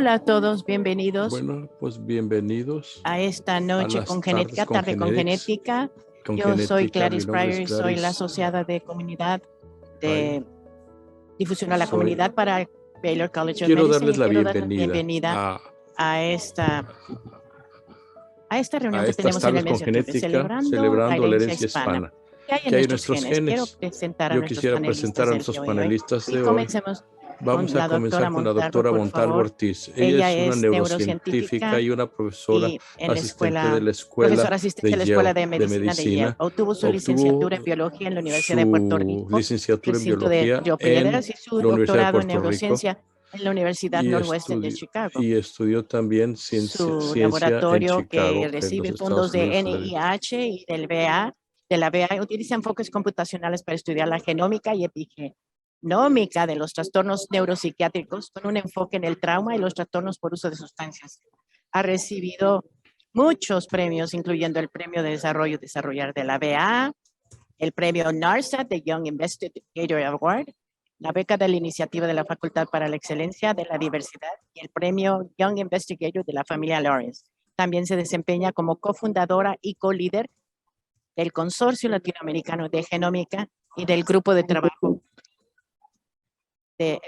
Hola a todos, bienvenidos Bueno, pues bienvenidos a esta a noche las con tardes Genética, con tarde con Genetics. Genética. Con Yo soy Genética, mi Clarice nombre es Pryor y soy la Clarice asociada de comunidad Pryor. de difusión a la Soy, comunidad para Baylor College of quiero Medicine darles y la quiero dar la bienvenida bienvenida a esta, a esta reunión a que estas tenemos en el tardes con mes de octubre, Genética, celebrando la celebrando la herencia herencia hispana. hispana. ¿Qué hay en ¿Qué hay en nuestros nuestros genes? Quiero genes? presentar a Yo nuestros quisiera presentar panelistas a del nuestros día de hoy. panelistas Y de hoy. comencemos Vamos con a la doctora comenzar con la Montalvo, doctora por Montalvo favor. Ortiz. Ella Ella es una es neurocientífica neurocientífica y una profesora y en la asistente de escuela, la Escuela profesora asistente de de la Yale Escuela de de Medicina de Yale. Medicina. Obtuvo su licenciatura en Obtuvo biología en la Universidad de Puerto su Rico, licenciatura en recinto de biología Río en Piedras, y su la Universidad de doctorado en Puerto Rico neurociencia en la Universidad y, Northwestern de Chicago. y estudió también Su ciencia en laboratorio, que Chicago, en los recibe fondos Estados de Unidos de América. NIH y de la BA, utiliza enfoques computacionales para estudiar la genómica y epigenómica de los trastornos neuropsiquiátricos, con un enfoque en el trauma y los trastornos por uso de sustancias. Ha recibido muchos premios, incluyendo el Premio de Desarrollar de la BA, el Premio NARSA de Young Investigator Award, la beca de la Iniciativa de la Facultad para la Excelencia de la Diversidad y el Premio Young Investigator de la familia Lawrence. También se desempeña como cofundadora y co-líder del Consorcio Latinoamericano de Genómica y del Grupo de Trabajo de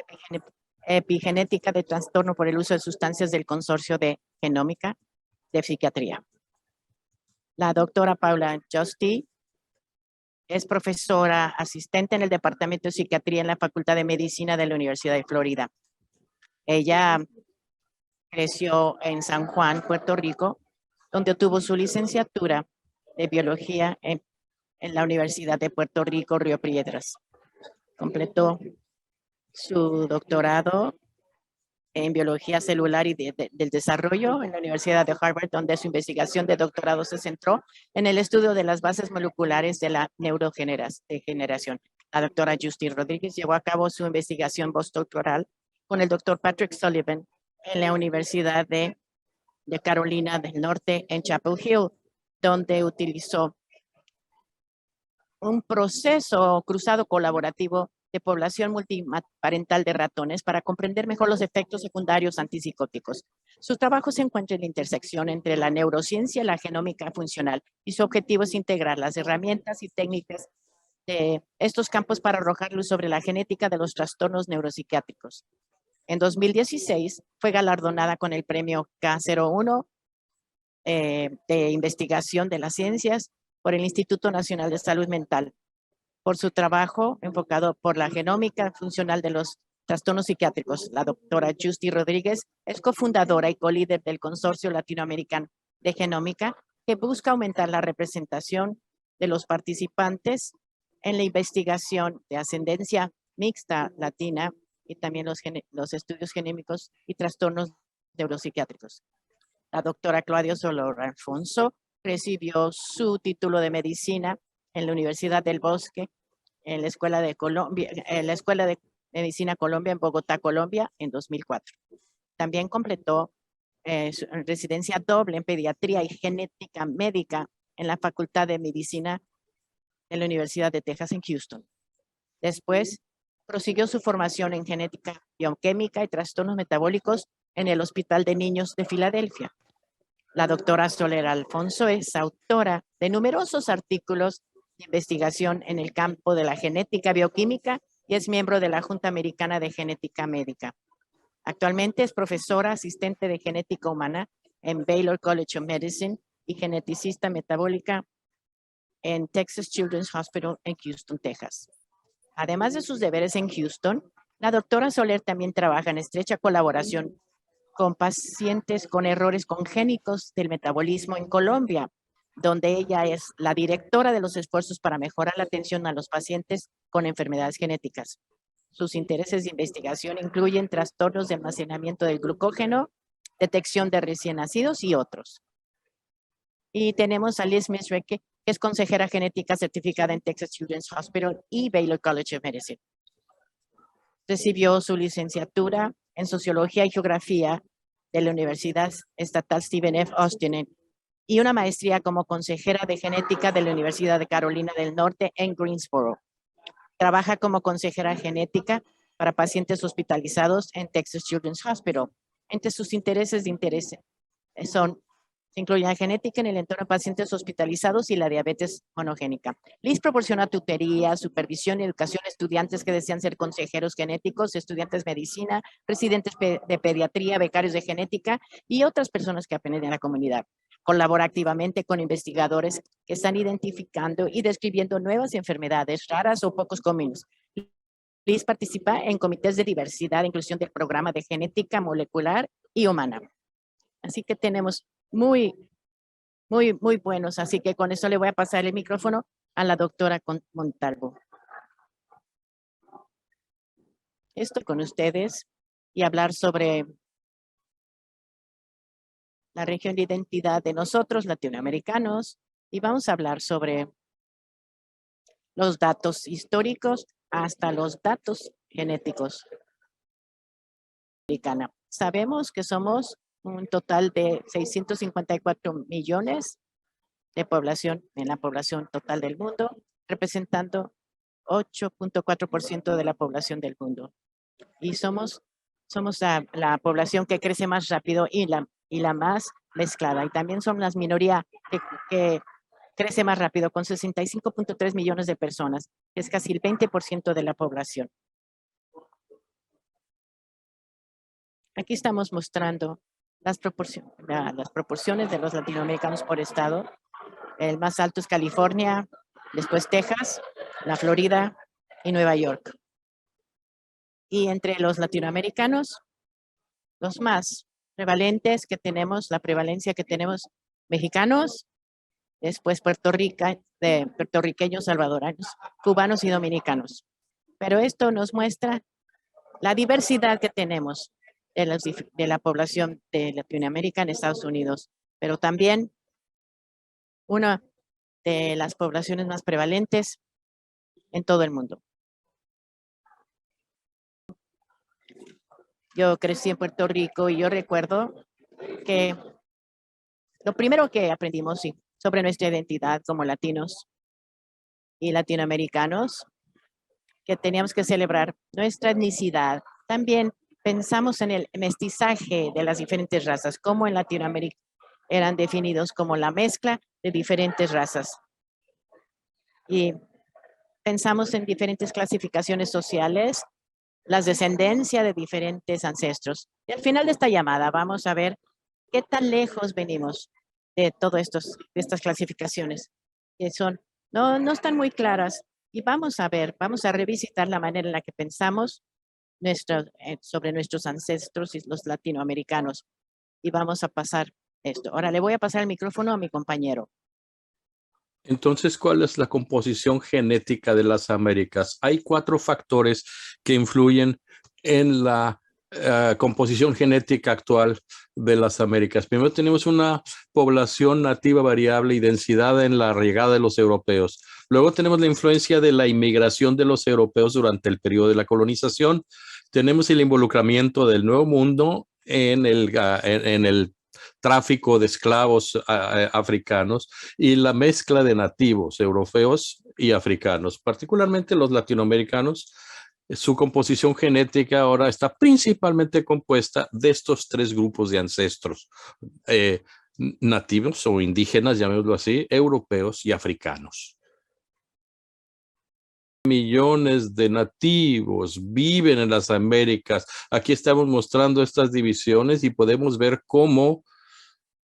Epigenética de Trastorno por el Uso de Sustancias del Consorcio de Genómica de Psiquiatría. La doctora Paula Justi es profesora asistente en el Departamento de Psiquiatría en la Facultad de Medicina de la Universidad de Florida. Ella creció en San Juan, Puerto Rico, donde obtuvo su licenciatura de biología en la Universidad de Puerto Rico, Río Piedras. Completó su doctorado en biología celular y del desarrollo en la Universidad de Harvard, donde su investigación de doctorado se centró en el estudio de las bases moleculares de la neurodegeneración. La doctora Justi Rodríguez llevó a cabo su investigación postdoctoral con el doctor Patrick Sullivan en la Universidad de Carolina del Norte en Chapel Hill, donde utilizó un proceso cruzado colaborativo de población multiparental de ratones para comprender mejor los efectos secundarios antipsicóticos. Su trabajo se encuentra en la intersección entre la neurociencia y la genómica funcional, y su objetivo es integrar las herramientas y técnicas de estos campos para arrojar luz sobre la genética de los trastornos neuropsiquiátricos. En 2016 fue galardonada con el premio K01 de investigación de las ciencias por el Instituto Nacional de Salud Mental, por su trabajo enfocado por la genómica funcional de los trastornos psiquiátricos. La doctora Justi Rodríguez es cofundadora y colíder del Consorcio Latinoamericano de Genómica, que busca aumentar la representación de los participantes en la investigación de ascendencia mixta latina y también los estudios genémicos y trastornos neuropsiquiátricos. La doctora Claudia Soler Alfonso recibió su título de medicina en la Universidad del Bosque, en la Escuela de Colombia, en la Escuela de Medicina Colombia en Bogotá, Colombia, en 2004. También completó su residencia doble en pediatría y genética médica en la Facultad de Medicina en la Universidad de Texas en Houston. Después, prosiguió su formación en genética bioquímica y trastornos metabólicos en el Hospital de Niños de Filadelfia. La doctora Soler Alfonso es autora de numerosos artículos de investigación en el campo de la genética bioquímica y es miembro de la Junta Americana de Genética Médica. Actualmente es profesora asistente de genética humana en Baylor College of Medicine y geneticista metabólica en Texas Children's Hospital en Houston, Texas. Además de sus deberes en Houston, la doctora Soler también trabaja en estrecha colaboración con pacientes con errores congénitos del metabolismo en Colombia, donde ella es la directora de los esfuerzos para mejorar la atención a los pacientes con enfermedades genéticas. Sus intereses de investigación incluyen trastornos de almacenamiento del glucógeno, detección de recién nacidos y otros. Y tenemos a Liz Misrick, que es consejera genética certificada en Texas Children's Hospital y Baylor College of Medicine. Recibió su licenciatura en Sociología y Geografía de la Universidad Estatal Stephen F. Austin y una maestría como consejera de genética de la Universidad de Carolina del Norte en Greensboro. Trabaja como consejera genética para pacientes hospitalizados en Texas Children's Hospital Entre sus intereses de interés se incluye la genética en el entorno de pacientes hospitalizados y la diabetes monogénica. LIS proporciona tutoría, supervisión y educación a estudiantes que desean ser consejeros genéticos, estudiantes de medicina, residentes de pediatría, becarios de genética y otras personas que aprenden en la comunidad. Colabora activamente con investigadores que están identificando y describiendo nuevas enfermedades raras o pocos comunes. LIS participa en comités de diversidad e inclusión del programa de genética molecular y humana. Así que tenemos muy buenos. Así que con eso le voy a pasar el micrófono a la doctora Montalvo. Estoy con ustedes y hablar sobre la región de identidad de nosotros, latinoamericanos, y vamos a hablar sobre los datos históricos hasta los datos genéticos. Sabemos que somos un total de 654 millones de población en la población total del mundo, representando 8.4% de la población del mundo. Y somos la población que crece más rápido y la más mezclada. Y también somos la minoría que crece más rápido, con 65.3 millones de personas, que es casi el 20% de la población. Aquí estamos mostrando las proporciones de los latinoamericanos por estado. El más alto es California, después Texas, la Florida y Nueva York. Y entre los latinoamericanos, los más prevalentes que tenemos, la prevalencia que tenemos, mexicanos, después puertorriqueños, salvadoreños, cubanos y dominicanos. Pero esto nos muestra la diversidad que tenemos de la población de Latinoamérica en Estados Unidos, pero también una de las poblaciones más prevalentes en todo el mundo. Yo crecí en Puerto Rico y yo recuerdo que lo primero que aprendimos sobre nuestra identidad como latinos y latinoamericanos, que teníamos que celebrar nuestra etnicidad. También pensamos en el mestizaje de las diferentes razas, como en Latinoamérica eran definidos como la mezcla de diferentes razas. Y pensamos en diferentes clasificaciones sociales, las descendencias de diferentes ancestros. Y al final de esta llamada vamos a ver qué tan lejos venimos de todas estas clasificaciones, que no están muy claras. Y vamos a revisitar la manera en la que pensamos sobre nuestros ancestros y los latinoamericanos. Y vamos a pasar esto. Ahora le voy a pasar el micrófono a mi compañero. Entonces, ¿cuál es la composición genética de las Américas? Hay 4 factores que influyen en la composición genética actual de las Américas. Primero tenemos una población nativa variable y densidad en la llegada de los europeos. Luego tenemos la influencia de la inmigración de los europeos durante el periodo de la colonización. Tenemos el involucramiento del Nuevo Mundo en el tráfico de esclavos africanos y la mezcla de nativos europeos y africanos, particularmente los latinoamericanos. Su composición genética ahora está principalmente compuesta de estos 3 grupos de ancestros, nativos o indígenas, llamémoslo así, europeos y africanos. Millones de nativos viven en las Américas. Aquí estamos mostrando estas divisiones y podemos ver cómo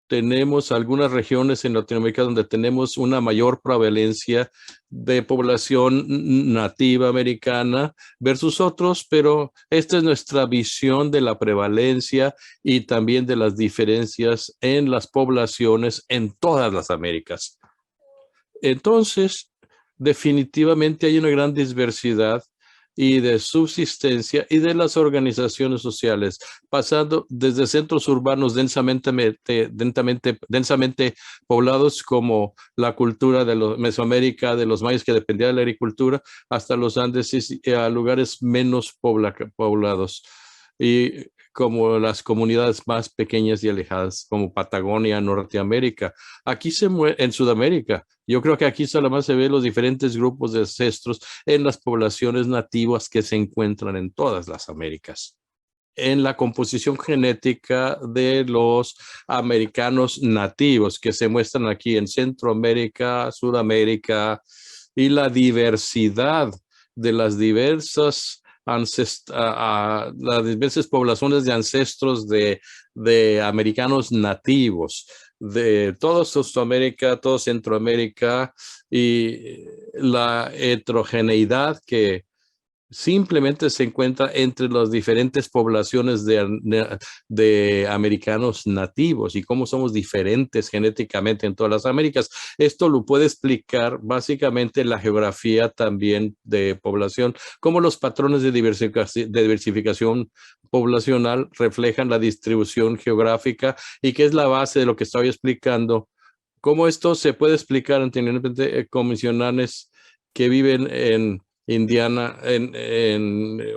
tenemos algunas regiones en Latinoamérica donde tenemos una mayor prevalencia de población nativa americana versus otros, pero esta es nuestra visión de la prevalencia y también de las diferencias en las poblaciones en todas las Américas. Entonces, definitivamente hay una gran diversidad y de subsistencia y de las organizaciones sociales, pasando desde centros urbanos densamente poblados como la cultura de Mesoamérica, de los mayas que dependían de la agricultura, hasta los Andes y a lugares menos poblados. Y como las comunidades más pequeñas y alejadas, como Patagonia, Norteamérica. Aquí en Sudamérica, yo creo que aquí solamente se ven los diferentes grupos de ancestros en las poblaciones nativas que se encuentran en todas las Américas. en la composición genética de los americanos nativos que se muestran aquí en Centroamérica, Sudamérica, y la diversidad de las diversas las diversas poblaciones de ancestros de americanos nativos de toda Sudamérica, toda Centroamérica, y la heterogeneidad que simplemente se encuentra entre las diferentes poblaciones de americanos nativos y cómo somos diferentes genéticamente en todas las Américas. Esto lo puede explicar básicamente la geografía también de población, cómo los patrones de diversificación poblacional reflejan la distribución geográfica y que es la base de lo que estoy explicando. Cómo esto se puede explicar en comisionanes que viven en Indiana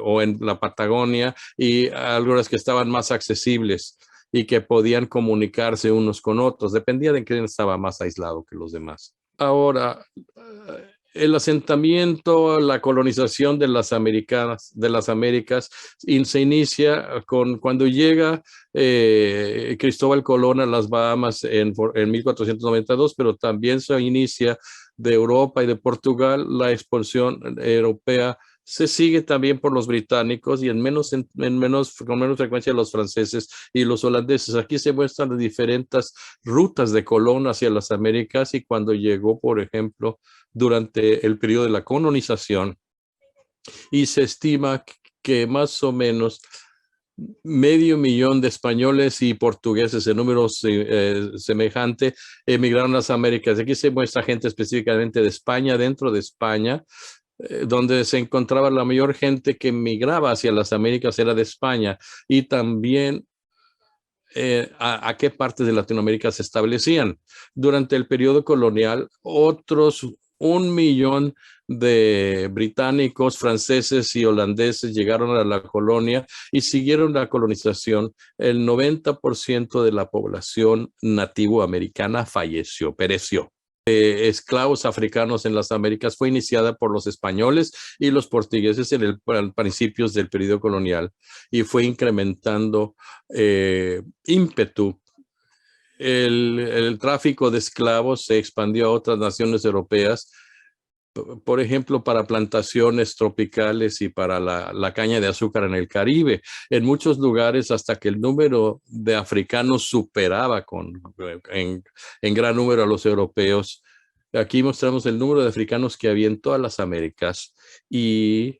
o en la Patagonia y algunas que estaban más accesibles y que podían comunicarse unos con otros. Dependía de quién estaba más aislado que los demás. Ahora, el asentamiento, la colonización de las Américas se inicia cuando llega Cristóbal Colón a las Bahamas en 1492, pero también se inicia de Europa y de Portugal. La expulsión europea se sigue también por los británicos y con menos frecuencia los franceses y los holandeses. Aquí se muestran las diferentes rutas de Colón hacia las Américas y cuando llegó, por ejemplo, durante el periodo de la colonización, y se estima que más o menos 500,000 de españoles y portugueses en números semejante emigraron a las Américas. Aquí se muestra gente específicamente de España, dentro de España, donde se encontraba la mayor gente que migraba hacia las Américas era de España, y también a qué partes de Latinoamérica se establecían. Durante el periodo colonial, otros 1,000,000 de británicos, franceses y holandeses llegaron a la colonia y siguieron la colonización. El 90% de la población nativoamericana pereció. Esclavos africanos en las Américas fue iniciada por los españoles y los portugueses en principios del periodo colonial y fue incrementando ímpetu. El tráfico de esclavos se expandió a otras naciones europeas, por ejemplo, para plantaciones tropicales y para la caña de azúcar en el Caribe. En muchos lugares, hasta que el número de africanos superaba en gran número a los europeos. Aquí mostramos el número de africanos que había en todas las Américas y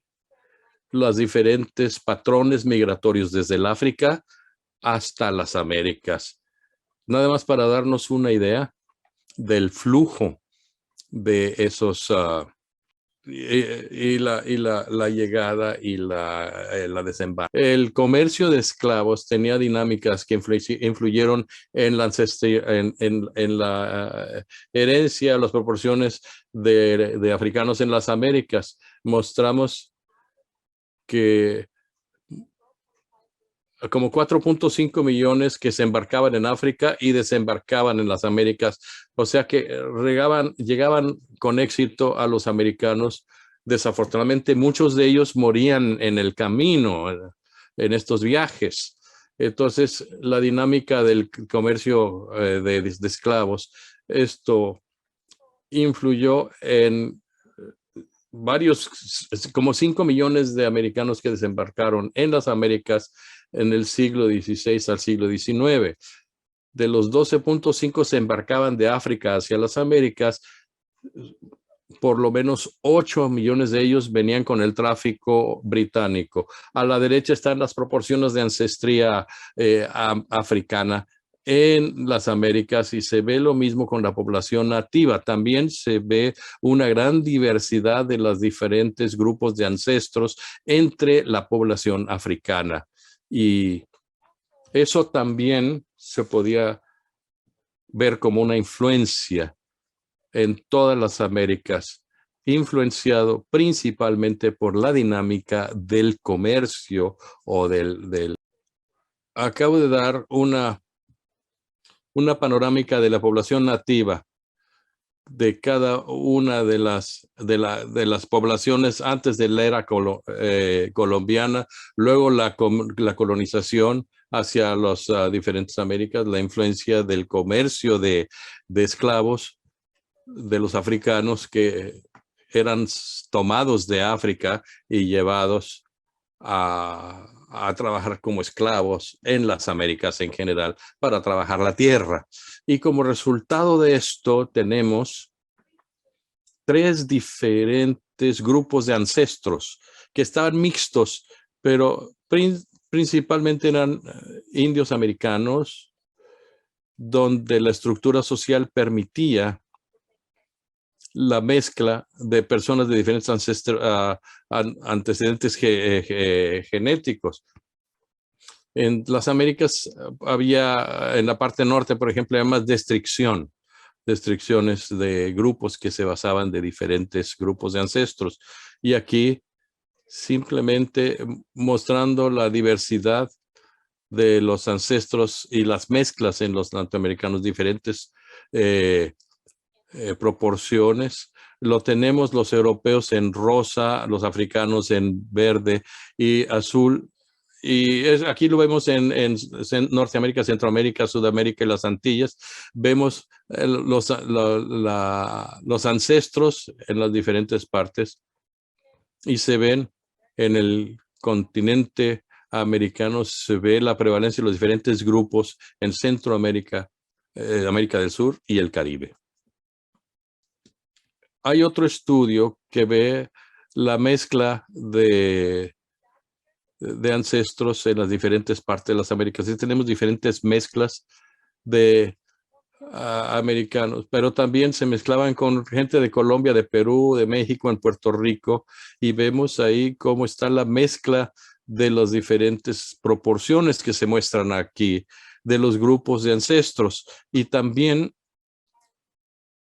los diferentes patrones migratorios desde el África hasta las Américas. Nada más para darnos una idea del flujo de esos y la llegada y la desembarque. El comercio de esclavos tenía dinámicas que influyeron en la herencia, las proporciones de africanos en las Américas. Mostramos que como 4.5 millones que se embarcaban en África y desembarcaban en las Américas. O sea que llegaban con éxito a los americanos. Desafortunadamente, muchos de ellos morían en el camino, en estos viajes. Entonces, la dinámica del comercio de esclavos, esto influyó en como 5 millones de americanos que desembarcaron en las Américas en el siglo XVI al siglo XIX. De los 12.5 se embarcaban de África hacia las Américas. Por lo menos 8 millones de ellos venían con el tráfico británico. A la derecha están las proporciones de ancestría africana en las Américas y se ve lo mismo con la población nativa. También se ve una gran diversidad de los diferentes grupos de ancestros entre la población africana. Y eso también se podía ver como una influencia en todas las Américas, influenciado principalmente por la dinámica del comercio o Acabo de dar una panorámica de la población nativa. de cada una de las poblaciones antes de la era colombiana, luego la colonización hacia las diferentes Américas, la influencia del comercio de esclavos de los africanos que eran tomados de África y llevados a trabajar como esclavos en las Américas en general para trabajar la tierra. Y como resultado de esto tenemos 3 diferentes grupos de ancestros que estaban mixtos, pero principalmente eran indios americanos, donde la estructura social permitía la mezcla de personas de diferentes antecedentes genéticos. En las Américas había, en la parte norte, por ejemplo, había más restricciones de grupos que se basaban de diferentes grupos de ancestros. Y aquí simplemente mostrando la diversidad de los ancestros y las mezclas en los norteamericanos, diferentes proporciones. Lo tenemos los europeos en rosa, los africanos en verde y azul. Y aquí lo vemos en Norteamérica, Centroamérica, Sudamérica y las Antillas. Vemos los ancestros en las diferentes partes y se ven en el continente americano, se ve la prevalencia de los diferentes grupos en Centroamérica, América del Sur y el Caribe. Hay otro estudio que ve la mezcla de ancestros en las diferentes partes de las Américas. Y tenemos diferentes mezclas de americanos, pero también se mezclaban con gente de Colombia, de Perú, de México, en Puerto Rico, y vemos ahí cómo está la mezcla de las diferentes proporciones que se muestran aquí de los grupos de ancestros. Y también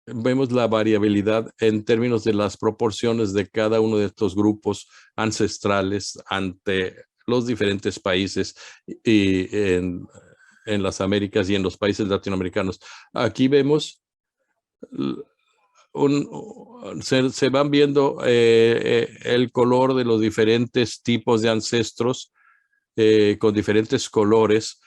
vemos la variabilidad en términos de las proporciones de cada uno de estos grupos ancestrales ante los diferentes países y en las Américas y en los países latinoamericanos. Aquí vemos, se van viendo el color de los diferentes tipos de ancestros con diferentes colores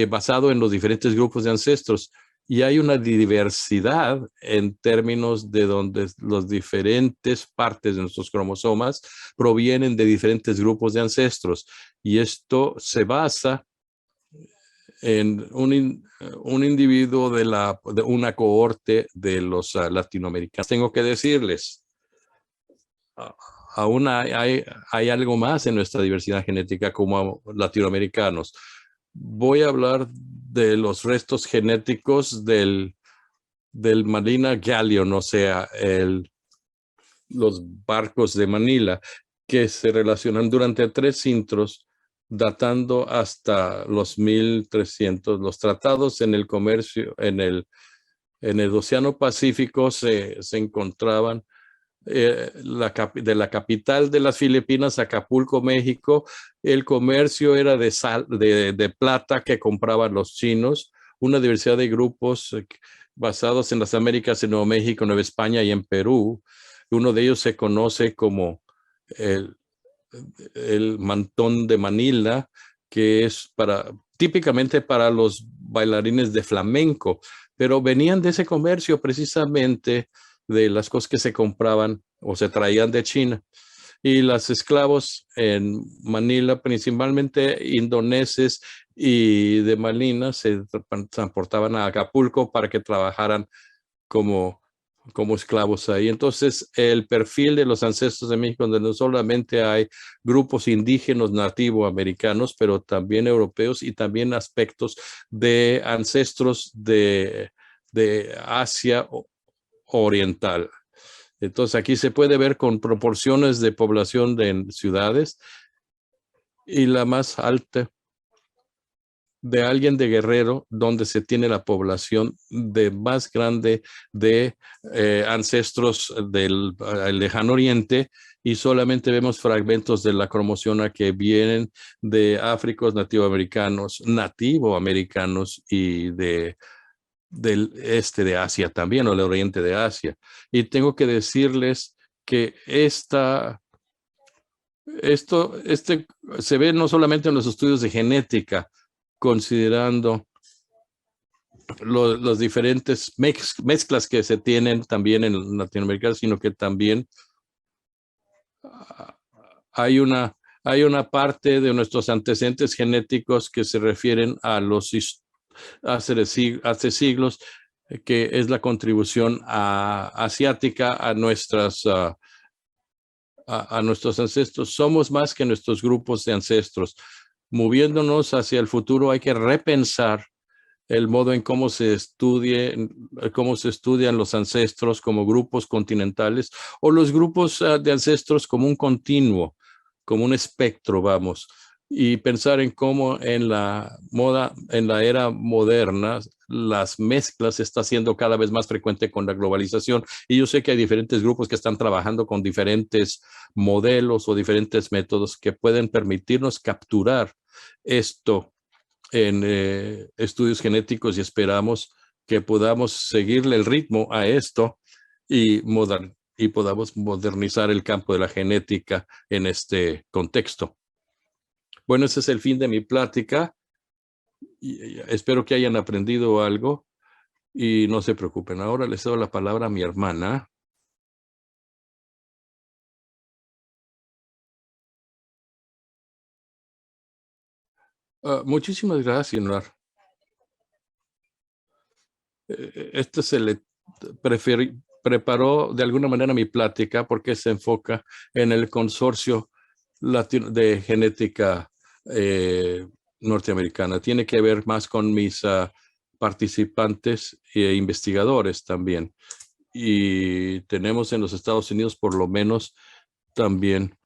basado en los diferentes grupos de ancestros. Y hay una diversidad en términos de donde las diferentes partes de nuestros cromosomas provienen de diferentes grupos de ancestros. Y esto se basa en un individuo de una cohorte de los latinoamericanos. Tengo que decirles, aún hay algo más en nuestra diversidad genética como latinoamericanos. Voy a hablar de los restos genéticos del Manila Galleon, o sea, los barcos de Manila, que se relacionan durante 3 siglos, datando hasta los 1300. Los tratados en el comercio, en el Océano Pacífico se encontraban de la capital de las Filipinas, Acapulco, México. El comercio era de plata que compraban los chinos, una diversidad de grupos basados en las Américas, en Nuevo México, Nueva España y en Perú. Uno de ellos se conoce como el mantón de Manila, que es típicamente para los bailarines de flamenco, pero venían de ese comercio precisamente de las cosas que se compraban o se traían de China. Y los esclavos en Manila, principalmente indoneses y de Manila, se transportaban a Acapulco para que trabajaran como esclavos ahí. Entonces, el perfil de los ancestros de México, donde no solamente hay grupos indígenas nativoamericanos, pero también europeos y también aspectos de ancestros de Asia oriental. Entonces, aquí se puede ver con proporciones de población en ciudades y la más alta de alguien de Guerrero, donde se tiene la población más grande de ancestros del lejano oriente, y solamente vemos fragmentos de la cromosoma que vienen de africanos nativoamericanos y de del este de Asia también, o del oriente de Asia. Y tengo que decirles que esto se ve no solamente en los estudios de genética, considerando los diferentes mezclas que se tienen también en Latinoamérica, sino que también ah, hay una parte de nuestros antecedentes genéticos que se refieren a hace siglos, que es la contribución asiática a nuestros ancestros. Somos más que nuestros grupos de ancestros. Moviéndonos hacia el futuro, hay que repensar el modo en cómo se estudian los ancestros como grupos continentales o los grupos de ancestros como un continuo, como un espectro, vamos, y pensar en cómo en la era moderna, las mezclas está siendo cada vez más frecuente con la globalización. Y yo sé que hay diferentes grupos que están trabajando con diferentes modelos o diferentes métodos que pueden permitirnos capturar esto en estudios genéticos, y esperamos que podamos seguirle el ritmo a esto y podamos modernizar el campo de la genética en este contexto. Bueno, ese es el fin de mi plática. Espero que hayan aprendido algo y no se preocupen. Ahora les doy la palabra a mi hermana. Muchísimas gracias, Nar. Este preparó de alguna manera mi plática porque se enfoca en el consorcio de genética norteamericana. Tiene que ver más con mis participantes e investigadores también. Y tenemos en los Estados Unidos por lo menos también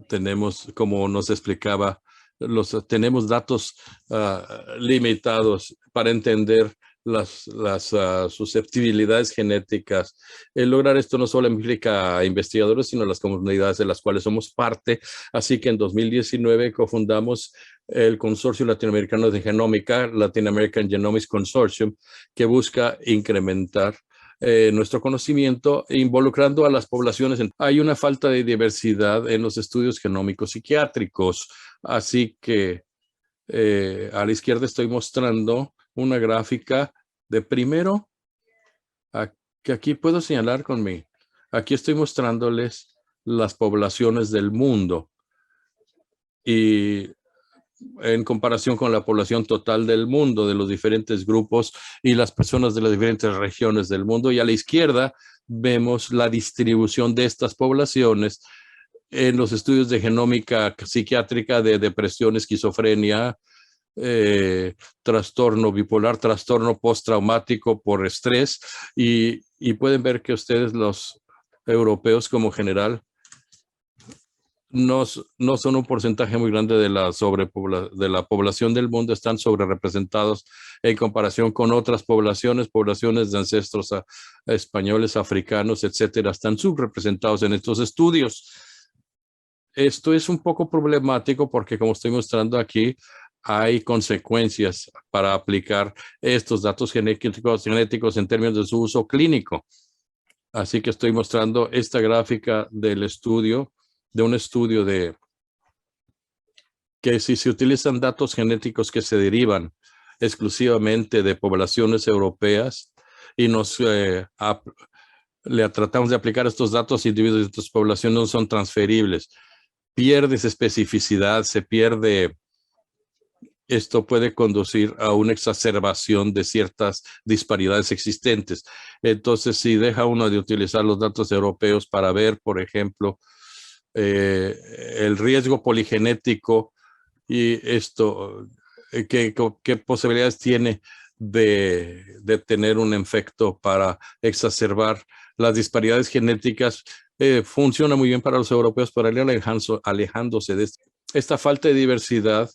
tenemos, como nos explicaba, tenemos datos limitados para entender las susceptibilidades genéticas. Lograr esto no solo implica a investigadores, sino a las comunidades de las cuales somos parte. Así que en 2019 cofundamos el Consorcio Latinoamericano de Genómica, Latin American Genomics Consortium, que busca incrementar nuestro conocimiento involucrando a las poblaciones. Hay una falta de diversidad en los estudios genómicos psiquiátricos, así que a la izquierda estoy mostrando una gráfica de primero, que aquí puedo señalar aquí estoy mostrándoles las poblaciones del mundo y en comparación con la población total del mundo, de los diferentes grupos y las personas de las diferentes regiones del mundo. Y a la izquierda vemos la distribución de estas poblaciones en los estudios de genómica psiquiátrica de depresión, esquizofrenia, trastorno bipolar, trastorno postraumático por estrés. Y pueden ver que ustedes, los europeos como general, no son un porcentaje muy grande de la población del mundo, están sobrerepresentados en comparación con otras poblaciones de ancestros españoles, africanos, etcétera, están subrepresentados en estos estudios. Esto es un poco problemático porque, como estoy mostrando aquí, hay consecuencias para aplicar estos datos genéticos en términos de su uso clínico. Así que estoy mostrando esta gráfica del estudio, de un estudio que si se utilizan datos genéticos que se derivan exclusivamente de poblaciones europeas y le tratamos de aplicar estos datos a individuos de estas poblaciones, no son transferibles. Pierdes especificidad, esto puede conducir a una exacerbación de ciertas disparidades existentes. Entonces, si deja uno de utilizar los datos europeos para ver, por ejemplo, el riesgo poligenético y esto, ¿qué posibilidades tiene de tener un efecto para exacerbar las disparidades genéticas? Funciona muy bien para los europeos, para ir alejándose de esta falta de diversidad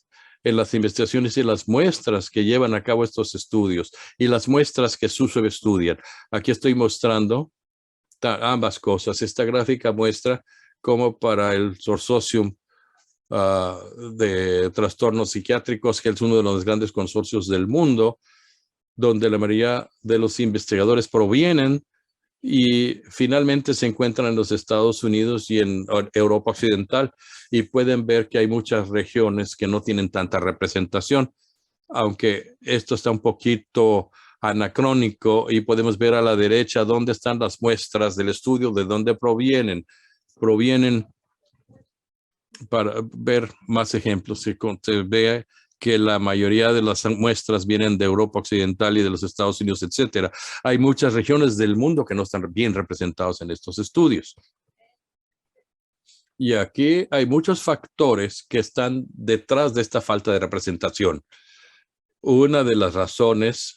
en las investigaciones y las muestras que llevan a cabo estos estudios y las muestras que subestudian. Aquí estoy mostrando ambas cosas. Esta gráfica muestra cómo para el Consortium de trastornos psiquiátricos, que es uno de los grandes consorcios del mundo, donde la mayoría de los investigadores provienen y finalmente se encuentran en los Estados Unidos y en Europa Occidental, y pueden ver que hay muchas regiones que no tienen tanta representación, aunque esto está un poquito anacrónico, y podemos ver a la derecha dónde están las muestras del estudio, de dónde provienen. Para ver más ejemplos, se ve que la mayoría de las muestras vienen de Europa Occidental y de los Estados Unidos, etcétera. Hay muchas regiones del mundo que no están bien representadas en estos estudios. Y aquí hay muchos factores que están detrás de esta falta de representación. Una de las razones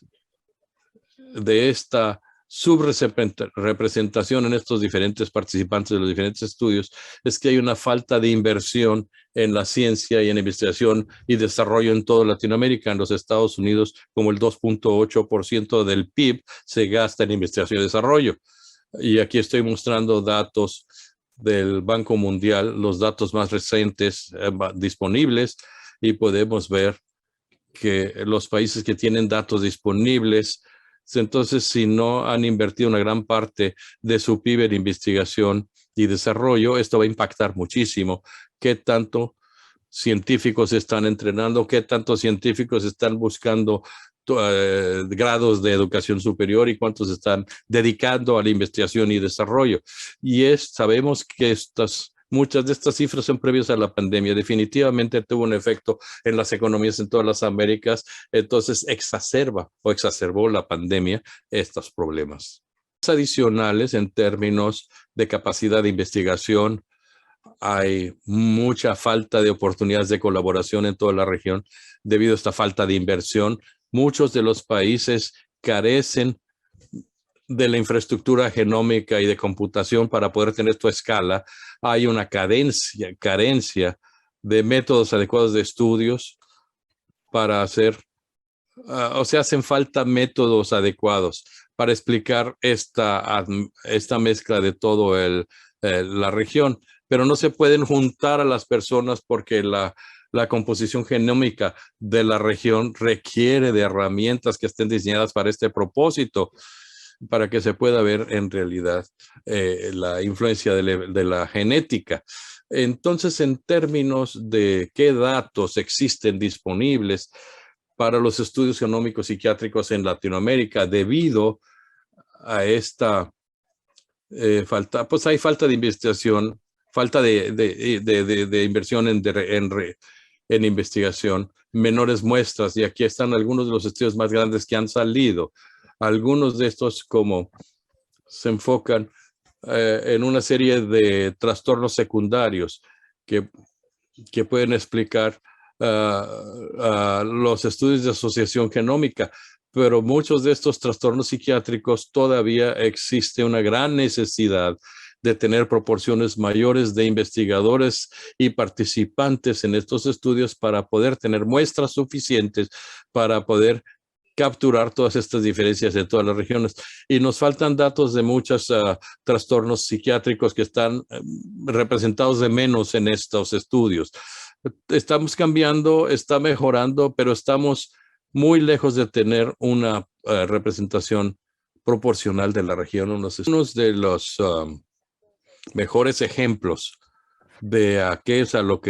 de esta subrepresentación en estos diferentes participantes de los diferentes estudios es que hay una falta de inversión en la ciencia y en investigación y desarrollo en toda Latinoamérica. En los Estados Unidos, como el 2.8% del PIB se gasta en investigación y desarrollo. Y aquí estoy mostrando datos del Banco Mundial, los datos más recientes disponibles, y podemos ver que los países que tienen datos disponibles, entonces, si no han invertido una gran parte de su PIB en investigación y desarrollo, esto va a impactar muchísimo. ¿Qué tanto científicos están entrenando? ¿Qué tantos científicos están buscando grados de educación superior? ¿Y cuántos están dedicando a la investigación y desarrollo? Y sabemos que muchas de estas cifras son previas a la pandemia. Definitivamente tuvo un efecto en las economías en todas las Américas. Entonces exacerbó la pandemia estos problemas adicionales en términos de capacidad de investigación. Hay mucha falta de oportunidades de colaboración en toda la región debido a esta falta de inversión. Muchos de los países carecen de la infraestructura genómica y de computación para poder tener esto a escala. Hay una carencia de métodos adecuados de estudios para hacer, hacen falta métodos adecuados para explicar esta mezcla de todo la región, pero no se pueden juntar a las personas porque la composición genómica de la región requiere de herramientas que estén diseñadas para este propósito, para que se pueda ver en realidad la influencia de la genética. Entonces, en términos de qué datos existen disponibles para los estudios genómicos psiquiátricos en Latinoamérica, debido a esta falta, pues hay falta de investigación, falta de inversión en investigación, menores muestras, y aquí están algunos de los estudios más grandes que han salido. Algunos de estos como se enfocan en una serie de trastornos secundarios que pueden explicar los estudios de asociación genómica, pero muchos de estos trastornos psiquiátricos todavía existe una gran necesidad de tener proporciones mayores de investigadores y participantes en estos estudios para poder tener muestras suficientes para poder capturar todas estas diferencias en todas las regiones. Y nos faltan datos de muchos trastornos psiquiátricos que están representados de menos en estos estudios. Estamos cambiando, está mejorando, pero estamos muy lejos de tener una representación proporcional de la región. Uno de los mejores ejemplos de qué es lo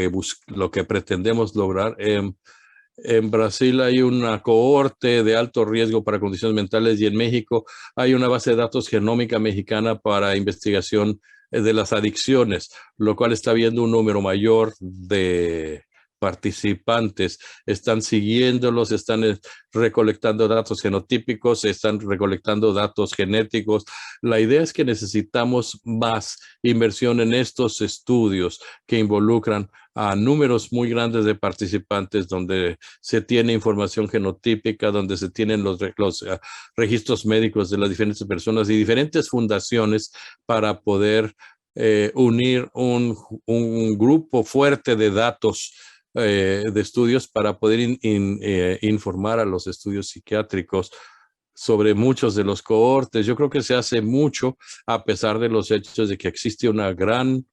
que pretendemos lograr. En Brasil hay una cohorte de alto riesgo para condiciones mentales, y en México hay una base de datos genómica mexicana para investigación de las adicciones, lo cual está viendo un número mayor de participantes. Están siguiéndolos, están recolectando datos genotípicos, están recolectando datos genéticos. La idea es que necesitamos más inversión en estos estudios que involucran a números muy grandes de participantes, donde se tiene información genotípica, donde se tienen los registros médicos de las diferentes personas y diferentes fundaciones para poder unir un grupo fuerte de datos de estudios para poder informar a los estudios psiquiátricos sobre muchos de los cohortes. Yo creo que se hace mucho a pesar de los hechos de que existe una gran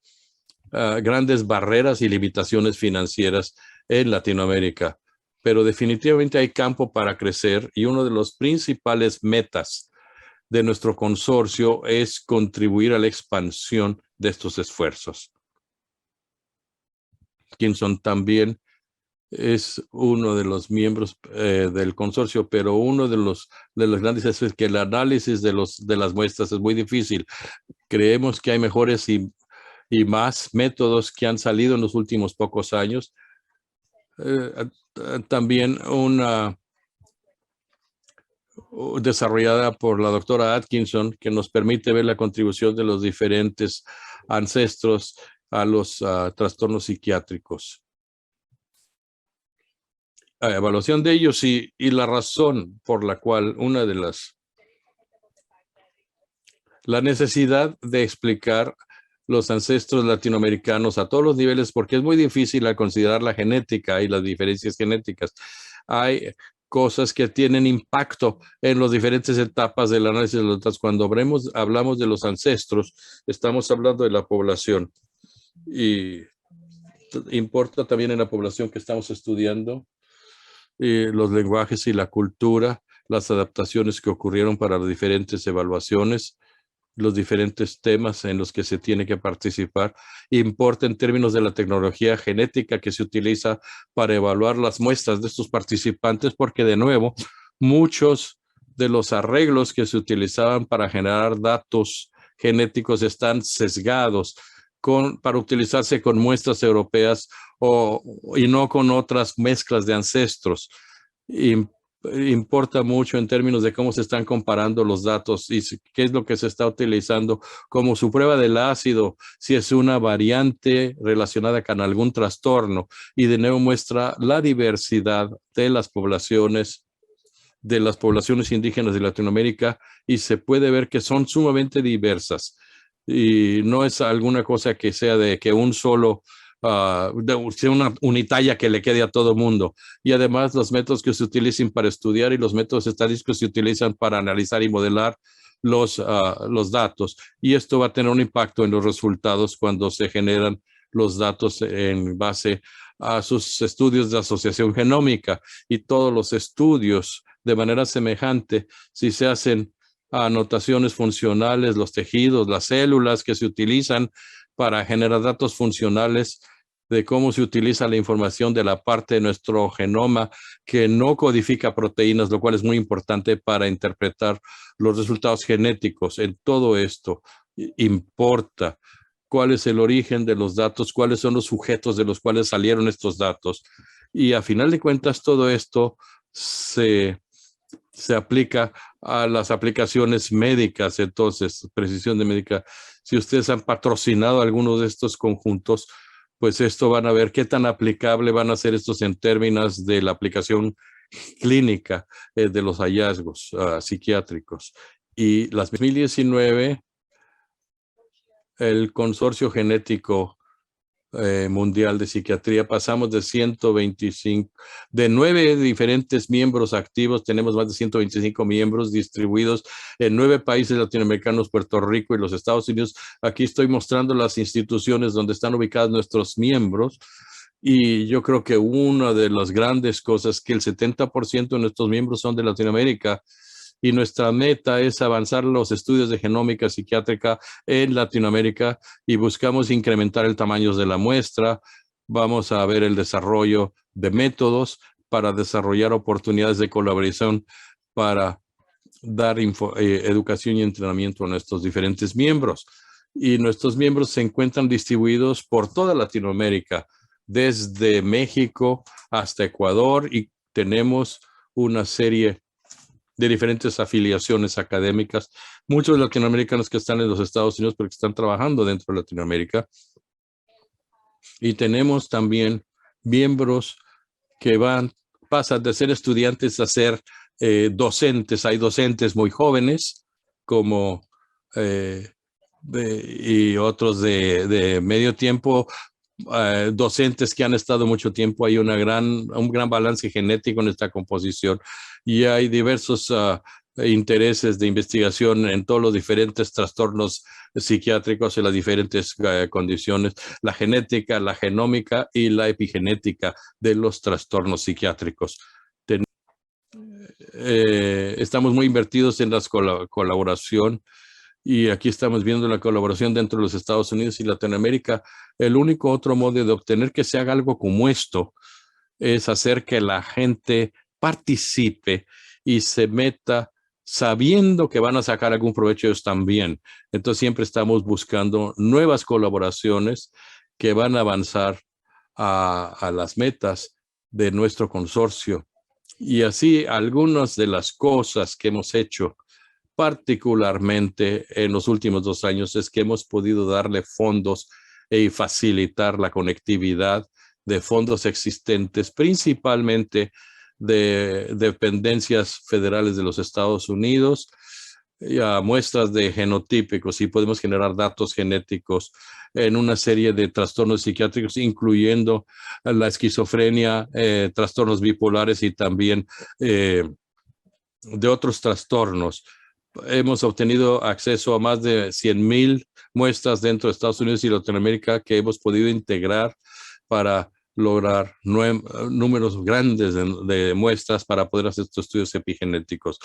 grandes barreras y limitaciones financieras en Latinoamérica. Pero definitivamente hay campo para crecer y uno de los principales metas de nuestro consorcio es contribuir a la expansión de estos esfuerzos. Atkinson también es uno de los miembros del consorcio, pero uno de los grandes es que el análisis de las muestras es muy difícil. Creemos que hay mejores y más métodos que han salido en los últimos pocos años. También una desarrollada por la doctora Atkinson, que nos permite ver la contribución de los diferentes ancestros a los trastornos psiquiátricos. Evaluación de ellos y la razón por la cual la necesidad de explicar los ancestros latinoamericanos a todos los niveles, porque es muy difícil al considerar la genética y las diferencias genéticas. Hay cosas que tienen impacto en las diferentes etapas del análisis de los datos. Cuando hablamos de los ancestros, estamos hablando de la población y importa también en la población que estamos estudiando los lenguajes y la cultura, las adaptaciones que ocurrieron para las diferentes evaluaciones, los diferentes temas en los que se tiene que participar. Importa en términos de la tecnología genética que se utiliza para evaluar las muestras de estos participantes, porque de nuevo, muchos de los arreglos que se utilizaban para generar datos genéticos están sesgados para utilizarse con muestras europeas y no con otras mezclas de ancestros. Importa mucho en términos de cómo se están comparando los datos y qué es lo que se está utilizando como su prueba del ácido, si es una variante relacionada con algún trastorno. Y de nuevo muestra la diversidad de las poblaciones indígenas de Latinoamérica y se puede ver que son sumamente diversas. Y no es alguna cosa que sea de que un solo, sea una unitalla que le quede a todo mundo. Y además los métodos que se utilicen para estudiar y los métodos estadísticos se utilizan para analizar y modelar los datos. Y esto va a tener un impacto en los resultados cuando se generan los datos en base a sus estudios de asociación genómica y todos los estudios de manera semejante, si se hacen anotaciones funcionales, los tejidos, las células que se utilizan para generar datos funcionales de cómo se utiliza la información de la parte de nuestro genoma que no codifica proteínas, lo cual es muy importante para interpretar los resultados genéticos. En todo esto importa cuál es el origen de los datos, cuáles son los sujetos de los cuales salieron estos datos. Y a final de cuentas, todo esto se aplica a las aplicaciones médicas. Entonces, precisión de médica. Si ustedes han patrocinado algunos de estos conjuntos, pues esto van a ver qué tan aplicable van a ser estos en términos de la aplicación clínica de los hallazgos psiquiátricos. Y las 2019, el Consorcio Genético Mundial de Psiquiatría, pasamos de 125, de 9 diferentes miembros activos, tenemos más de 125 miembros distribuidos en 9 países latinoamericanos, Puerto Rico y los Estados Unidos. Aquí estoy mostrando las instituciones donde están ubicados nuestros miembros. Y yo creo que una de las grandes cosas es que el 70% de nuestros miembros son de Latinoamérica. Y nuestra meta es avanzar los estudios de genómica psiquiátrica en Latinoamérica y buscamos incrementar el tamaño de la muestra. Vamos a ver el desarrollo de métodos para desarrollar oportunidades de colaboración para dar educación y entrenamiento a nuestros diferentes miembros. Y nuestros miembros se encuentran distribuidos por toda Latinoamérica, desde México hasta Ecuador, y tenemos una serie de diferentes afiliaciones académicas, muchos latinoamericanos que están en los Estados Unidos porque están trabajando dentro de Latinoamérica. Y tenemos también miembros que pasan de ser estudiantes a ser docentes. Hay docentes muy jóvenes como y otros de medio tiempo, docentes que han estado mucho tiempo. Hay un gran balance genético en esta composición y hay diversos intereses de investigación en todos los diferentes trastornos psiquiátricos y las diferentes condiciones, la genética, la genómica y la epigenética de los trastornos psiquiátricos. Estamos muy invertidos en la colaboración y aquí estamos viendo la colaboración dentro de los Estados Unidos y Latinoamérica. El único otro modo de obtener que se haga algo como esto es hacer que la gente participe y se meta sabiendo que van a sacar algún provecho ellos también. Entonces siempre estamos buscando nuevas colaboraciones que van a avanzar a las metas de nuestro consorcio. Y así algunas de las cosas que hemos hecho particularmente en los últimos 2 años es que hemos podido darle fondos y facilitar la conectividad de fondos existentes, principalmente de dependencias federales de los Estados Unidos, y a muestras de genotípicos, y podemos generar datos genéticos en una serie de trastornos psiquiátricos, incluyendo la esquizofrenia, trastornos bipolares y también de otros trastornos. Hemos obtenido acceso a más de 100,000 muestras dentro de Estados Unidos y Latinoamérica que hemos podido integrar para lograr números grandes de muestras para poder hacer estos estudios epigenéticos.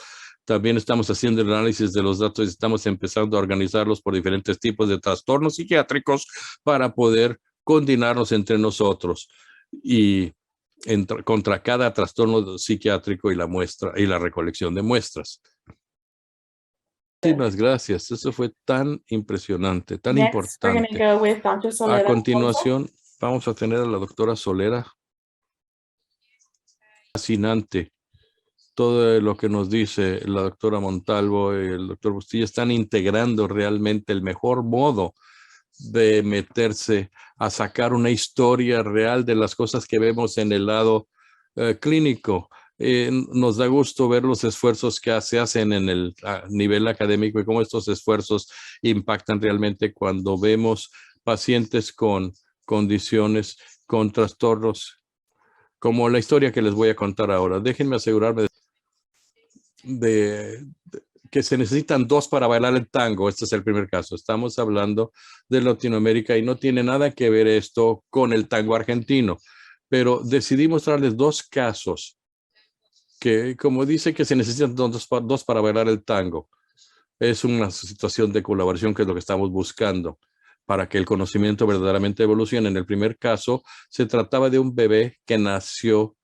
También estamos haciendo el análisis de los datos y estamos empezando a organizarlos por diferentes tipos de trastornos psiquiátricos para poder coordinarnos entre nosotros y contra cada trastorno psiquiátrico y la muestra y la recolección de muestras. Muchísimas gracias. Eso fue tan impresionante, tan importante. A continuación, vamos a tener a la doctora Solera. Fascinante. Todo lo que nos dice la doctora Montalvo y el doctor Bustillo están integrando realmente el mejor modo de meterse a sacar una historia real de las cosas que vemos en el lado clínico. Nos da gusto ver los esfuerzos que se hacen en el nivel académico y cómo estos esfuerzos impactan realmente cuando vemos pacientes con condiciones, con trastornos, como la historia que les voy a contar ahora. Déjenme asegurarme de que se necesitan 2 para bailar el tango. Este es el primer caso. Estamos hablando de Latinoamérica y no tiene nada que ver esto con el tango argentino, pero decidí mostrarles 2 casos que, como dice, que se necesitan 2 para bailar el tango. Es una situación de colaboración que es lo que estamos buscando para que el conocimiento verdaderamente evolucione. En el primer caso, se trataba de un bebé que nació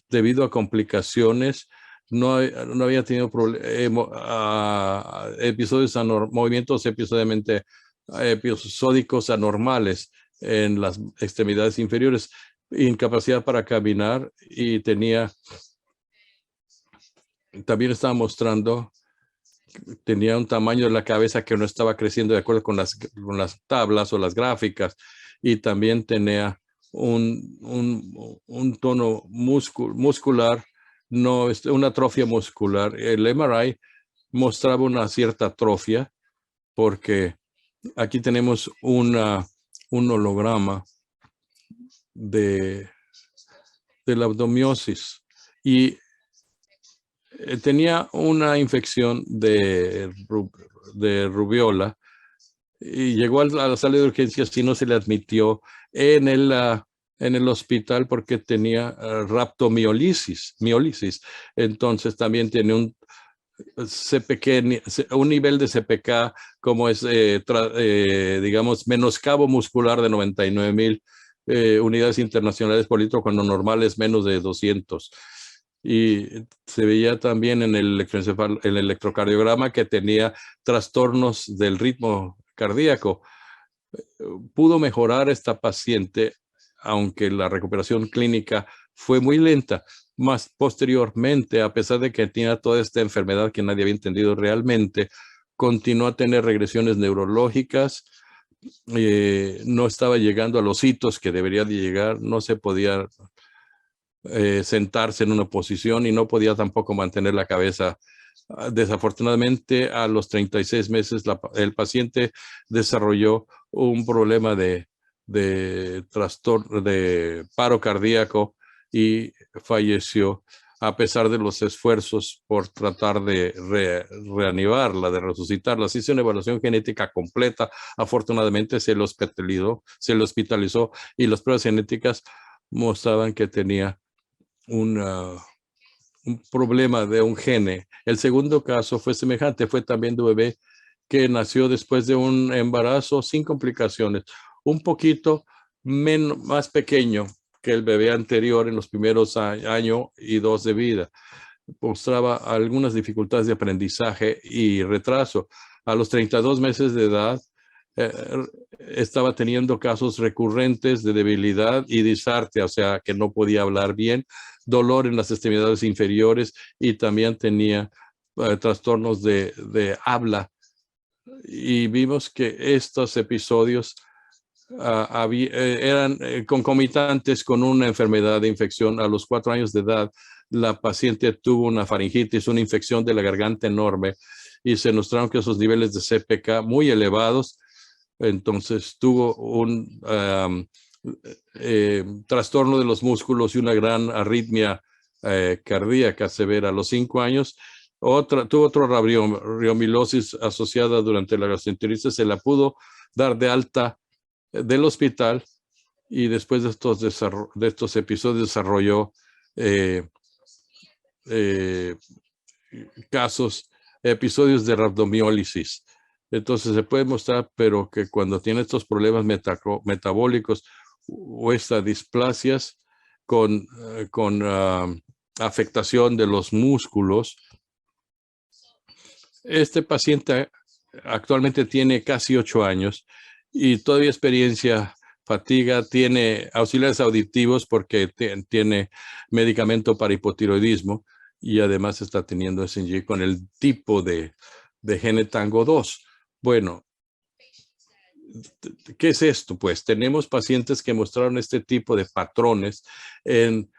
debido a complicaciones. No había tenido episodios movimientos episódicos anormales en las extremidades inferiores, incapacidad para caminar y también mostrando tenía un tamaño de la cabeza que no estaba creciendo de acuerdo con las tablas o las gráficas, y también tenía un tono muscular, una atrofia muscular. El MRI mostraba una cierta atrofia porque aquí tenemos un holograma de la abdomiosis y tenía una infección de rubiola y llegó a la sala de urgencias y no se le admitió en el hospital porque tenía rhabdomiolisis. Entonces también tiene un nivel de CPK como es, digamos, menoscabo muscular de 99,000 unidades internacionales por litro, cuando normal es menos de 200. Y se veía también en el electrocardiograma que tenía trastornos del ritmo cardíaco. Pudo mejorar esta paciente, aunque la recuperación clínica fue muy lenta. Más posteriormente, a pesar de que tenía toda esta enfermedad que nadie había entendido realmente, continuó a tener regresiones neurológicas. No estaba llegando a los hitos que debería de llegar, no se podía sentarse en una posición y no podía tampoco mantener la cabeza. Desafortunadamente, a los 36 meses, el paciente desarrolló un problema de trastorno, de paro cardíaco, y falleció a pesar de los esfuerzos por tratar de reanimarla, de resucitarla. Se hizo una evaluación genética completa. Afortunadamente se le hospitalizó y las pruebas genéticas mostraban que tenía un problema de un gene. El segundo caso fue semejante, fue también de un bebé que nació después de un embarazo sin complicaciones, un poquito más pequeño que el bebé anterior en los primeros año y 2 de vida. Mostraba algunas dificultades de aprendizaje y retraso. A los 32 meses de edad, eh, estaba teniendo casos recurrentes de debilidad y disartria, o sea, que no podía hablar bien, dolor en las extremidades inferiores y también tenía trastornos de habla. Y vimos que estos episodios eran concomitantes con una enfermedad de infección. A los 4 años de edad, la paciente tuvo una faringitis, una infección de la garganta enorme, y se mostraron que esos niveles de CPK muy elevados. Entonces tuvo un trastorno de los músculos y una gran arritmia cardíaca severa. A los 5 años, tuvo otra rabiomilosis asociada durante la gastroenteritis. Se la pudo dar de alta del hospital y después de estos episodios desarrolló episodios de rabdomiólisis. Entonces se puede mostrar, pero que cuando tiene estos problemas metabólicos o estas displasias con afectación de los músculos, este paciente actualmente tiene casi 8 años y todavía experiencia fatiga, tiene auxiliares auditivos porque tiene medicamento para hipotiroidismo y además está teniendo SNG con el tipo de gene TANGO 2. Bueno, ¿qué es esto? Pues tenemos pacientes que mostraron este tipo de patrones en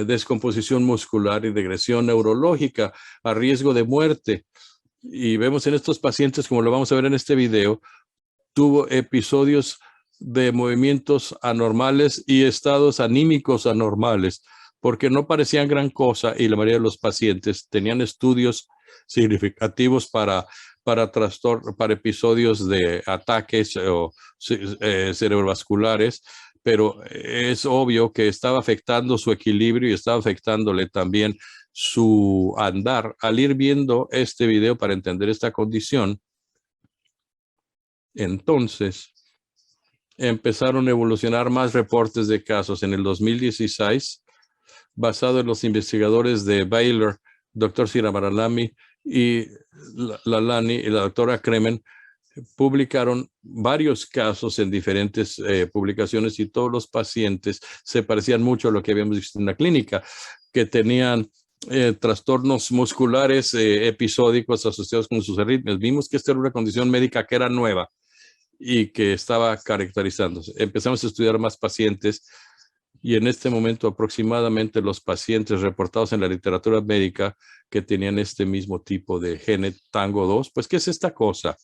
descomposición muscular y regresión neurológica a riesgo de muerte. Y vemos en estos pacientes, como lo vamos a ver en este video, tuvo episodios de movimientos anormales y estados anímicos anormales, porque no parecían gran cosa y la mayoría de los pacientes tenían estudios significativos para episodios de ataques cerebrovasculares, pero es obvio que estaba afectando su equilibrio y estaba afectándole también su andar. Al ir viendo este video para entender esta condición, entonces empezaron a evolucionar más reportes de casos. En el 2016, basado en los investigadores de Baylor, Dr. Siramaralami y Lalani y la doctora Kremen, publicaron varios casos en diferentes publicaciones y todos los pacientes se parecían mucho a lo que habíamos visto en la clínica, que tenían trastornos musculares episódicos asociados con sus arritmias. Vimos que esta era una condición médica que era nueva y que estaba caracterizándose. Empezamos a estudiar más pacientes y en este momento aproximadamente los pacientes reportados en la literatura médica que tenían este mismo tipo de gene TANGO 2, pues ¿qué es esta cosa?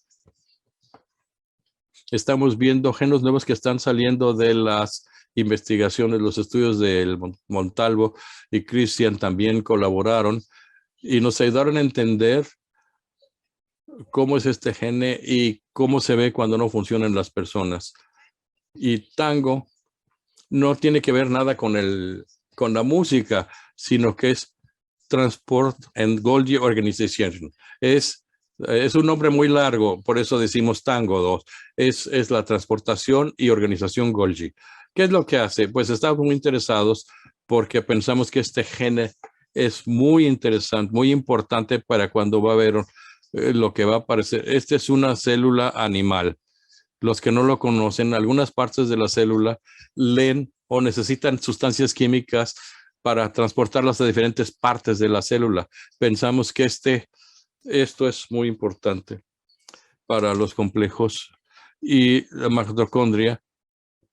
Estamos viendo genes nuevos que están saliendo de las investigaciones, los estudios del Montalvo y Christian también colaboraron y nos ayudaron a entender cómo es este gene y cómo se ve cuando no funcionan las personas. Y tango no tiene que ver nada con la música, sino que es Transport and Golgi Organization. Es un nombre muy largo, por eso decimos TANGO 2. Es la transportación y organización Golgi. ¿Qué es lo que hace? Pues estamos muy interesados porque pensamos que este gene es muy interesante, muy importante para cuando va a haber lo que va a aparecer. Esta es una célula animal. Los que no lo conocen, algunas partes de la célula leen o necesitan sustancias químicas para transportarlas a diferentes partes de la célula. Pensamos que esto es muy importante para los complejos y la mitocondria,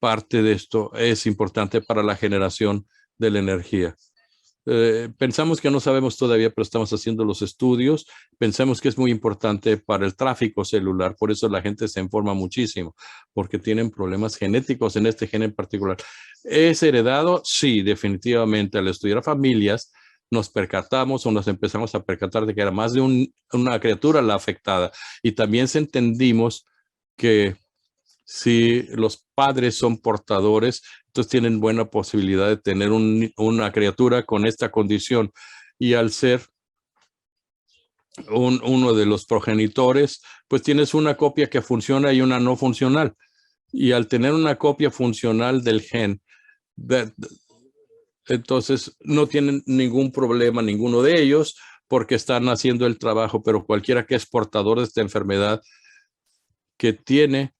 parte de esto es importante para la generación de la energía. Pensamos que no sabemos todavía, pero estamos haciendo los estudios. Pensamos que es muy importante para el tráfico celular. Por eso la gente se informa muchísimo, porque tienen problemas genéticos en este gen en particular. ¿Es heredado? Sí, definitivamente. Al estudiar familias, nos percatamos o nos empezamos a percatar de que era más de una criatura la afectada. Y también entendimos que si los padres son portadores, entonces tienen buena posibilidad de tener una criatura con esta condición. Y al ser uno de los progenitores, pues tienes una copia que funciona y una no funcional. Y al tener una copia funcional del gen, entonces no tienen ningún problema ninguno de ellos porque están haciendo el trabajo, pero cualquiera que es portador de esta enfermedad que tiene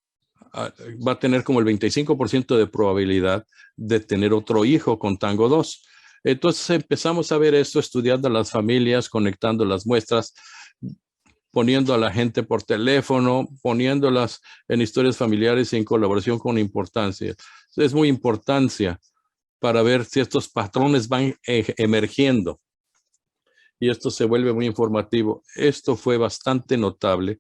va a tener como el 25% de probabilidad de tener otro hijo con Tango 2. Entonces empezamos a ver esto, estudiando a las familias, conectando las muestras, poniendo a la gente por teléfono, poniéndolas en historias familiares en colaboración con importancia. Es muy importancia para ver si estos patrones van emergiendo. Y esto se vuelve muy informativo. Esto fue bastante notable